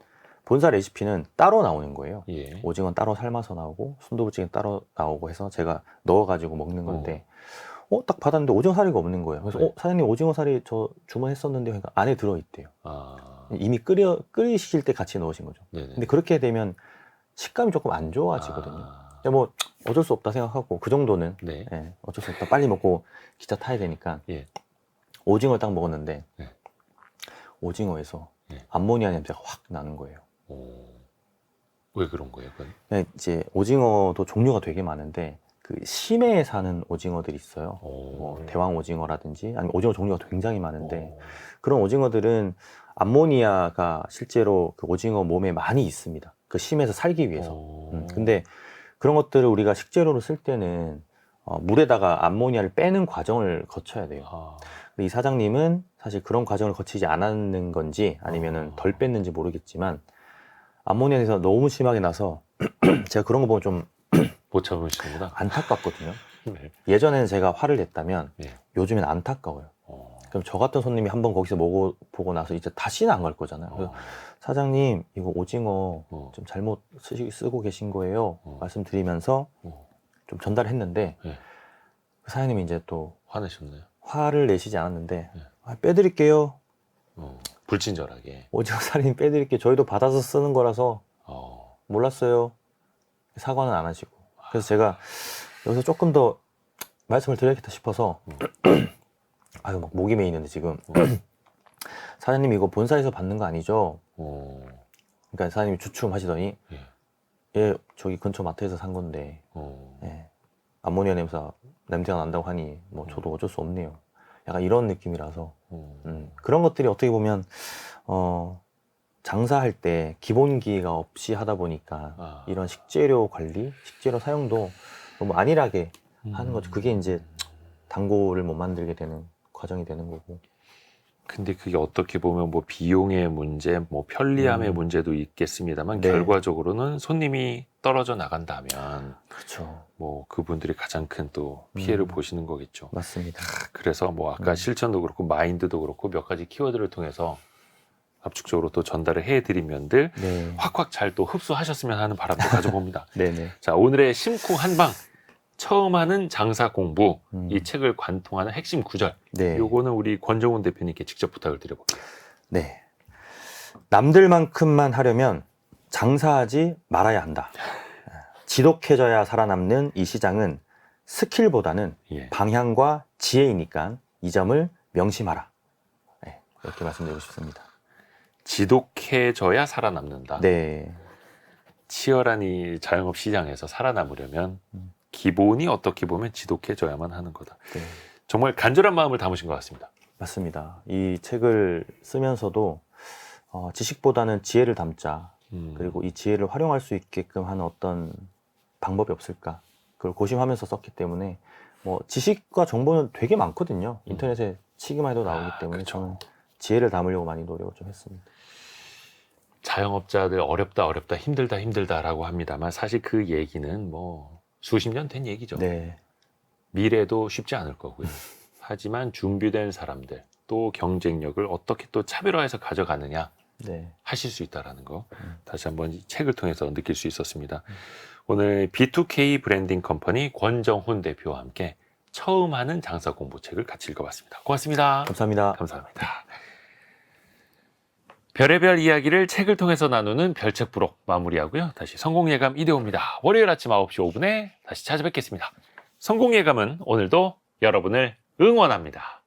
본사 레시피는 따로 나오는 거예요. 예. 오징어는 따로 삶아서 나오고 순두부찌개는 따로 나오고 해서 제가 넣어가지고 먹는 건데 딱 받았는데 오징어 사리가 없는 거예요. 그래서 네. 사장님 오징어 사리 저 주문했었는데 그러니까 안에 들어있대요. 아. 이미 끓이실 때 같이 넣으신 거죠. 네네. 근데 그렇게 되면 식감이 조금 안 좋아지거든요. 근데 뭐 어쩔 수 없다 생각하고 그 정도는 네. 어쩔 수 없다. 빨리 먹고 기차 타야 되니까 예. 오징어를 딱 먹었는데 네. 오징어에서 네. 암모니아 냄새가 확 나는 거예요. 왜 그런 거예요, 그건? 이제 오징어도 종류가 되게 많은데 그 심해에 사는 오징어들이 있어요. 뭐 대왕 오징어라든지 아니면 오징어 종류가 굉장히 많은데 그런 오징어들은 암모니아가 실제로 그 오징어 몸에 많이 있습니다. 그 심해서 살기 위해서. 근데 그런 것들을 우리가 식재료로 쓸 때는 물에다가 암모니아를 빼는 과정을 거쳐야 돼요. 근데 이 사장님은 사실 그런 과정을 거치지 않았는 건지 아니면은 덜 뺐는지 모르겠지만 암모니아에서 너무 심하게 나서 제가 그런 거 보면 좀 못 참으시는구나. 안타깝거든요. 네. 예전에는 제가 화를 냈다면 네. 요즘엔 안타까워요. 그럼 저 같은 손님이 한번 거기서 먹어보고 나서 이제 다시는 안 갈 거잖아요. 그래서 사장님 이거 오징어 좀 잘못 쓰고 계신 거예요. 말씀드리면서 좀 전달했는데 네. 그 사장님이 이제 또 화내셨나요? 화를 내시지 않았는데 네. 빼드릴게요. 불친절하게. 오징어 살인 빼드릴게요. 저희도 받아서 쓰는 거라서 몰랐어요. 사과는 안 하시고. 그래서 제가 여기서 조금 더 말씀을 드려야겠다 싶어서 아유 막 목이 메이는데 지금 사장님 이거 본사에서 받는 거 아니죠? 그러니까 사장님이 주춤하시더니 예. 예 저기 근처 마트에서 산 건데 예, 암모니아 냄새가 난다고 하니 뭐 저도 어쩔 수 없네요. 약간 이런 느낌이라서 그런 것들이 어떻게 보면 장사할 때 기본기가 없이 하다 보니까 이런 식재료 관리, 식재료 사용도 너무 안일하게 하는 거죠. 그게 이제 단골을 못 만들게 되는 과정이 되는 거고. 근데 그게 어떻게 보면 뭐 비용의 문제, 뭐 편리함의 문제도 있겠습니다만 네. 결과적으로는 손님이 떨어져 나간다면 그렇죠. 뭐 그분들이 가장 큰 또 피해를 보시는 거겠죠. 맞습니다. 그래서 뭐 아까 실천도 그렇고 마인드도 그렇고 몇 가지 키워드를 통해서 압축적으로 또 전달을 해드린 면들 네. 확확 잘 또 흡수하셨으면 하는 바람도 가져봅니다. 네네. 자, 오늘의 심쿵 한방 처음 하는 장사 공부 이 책을 관통하는 핵심 구절 네. 요거는 우리 권정훈 대표님께 직접 부탁을 드려볼게요. 네. 남들만큼만 하려면 장사하지 말아야 한다. 지독해져야 살아남는 이 시장은 스킬보다는 예. 방향과 지혜이니까 이 점을 명심하라. 네, 이렇게 말씀드리고 싶습니다. 지독해져야 살아남는다. 네. 치열한 이 자영업 시장에서 살아남으려면 기본이 어떻게 보면 지독해져야만 하는 거다. 네. 정말 간절한 마음을 담으신 것 같습니다. 맞습니다. 이 책을 쓰면서도 지식보다는 지혜를 담자. 그리고 이 지혜를 활용할 수 있게끔 하는 어떤 방법이 없을까? 그걸 고심하면서 썼기 때문에 뭐 지식과 정보는 되게 많거든요. 인터넷에 치기만 해도 나오기 때문에 그쵸. 저는 지혜를 담으려고 많이 노력을 좀 했습니다. 자영업자들 어렵다 힘들다라고 합니다만 사실 그 얘기는 뭐 수십 년 된 얘기죠. 네. 미래도 쉽지 않을 거고요. 하지만 준비된 사람들 또 경쟁력을 어떻게 또 차별화해서 가져가느냐 네. 하실 수 있다는 거 다시 한번 이 책을 통해서 느낄 수 있었습니다. 오늘 B2K 브랜딩 컴퍼니 권정훈 대표와 함께 처음 하는 장사 공부 책을 같이 읽어봤습니다. 고맙습니다. 감사합니다. 감사합니다. 별의별 이야기를 책을 통해서 나누는 별책 부록 마무리하고요. 다시 성공예감 이대호입니다. 월요일 아침 9시 5분에 다시 찾아뵙겠습니다. 성공예감은 오늘도 여러분을 응원합니다.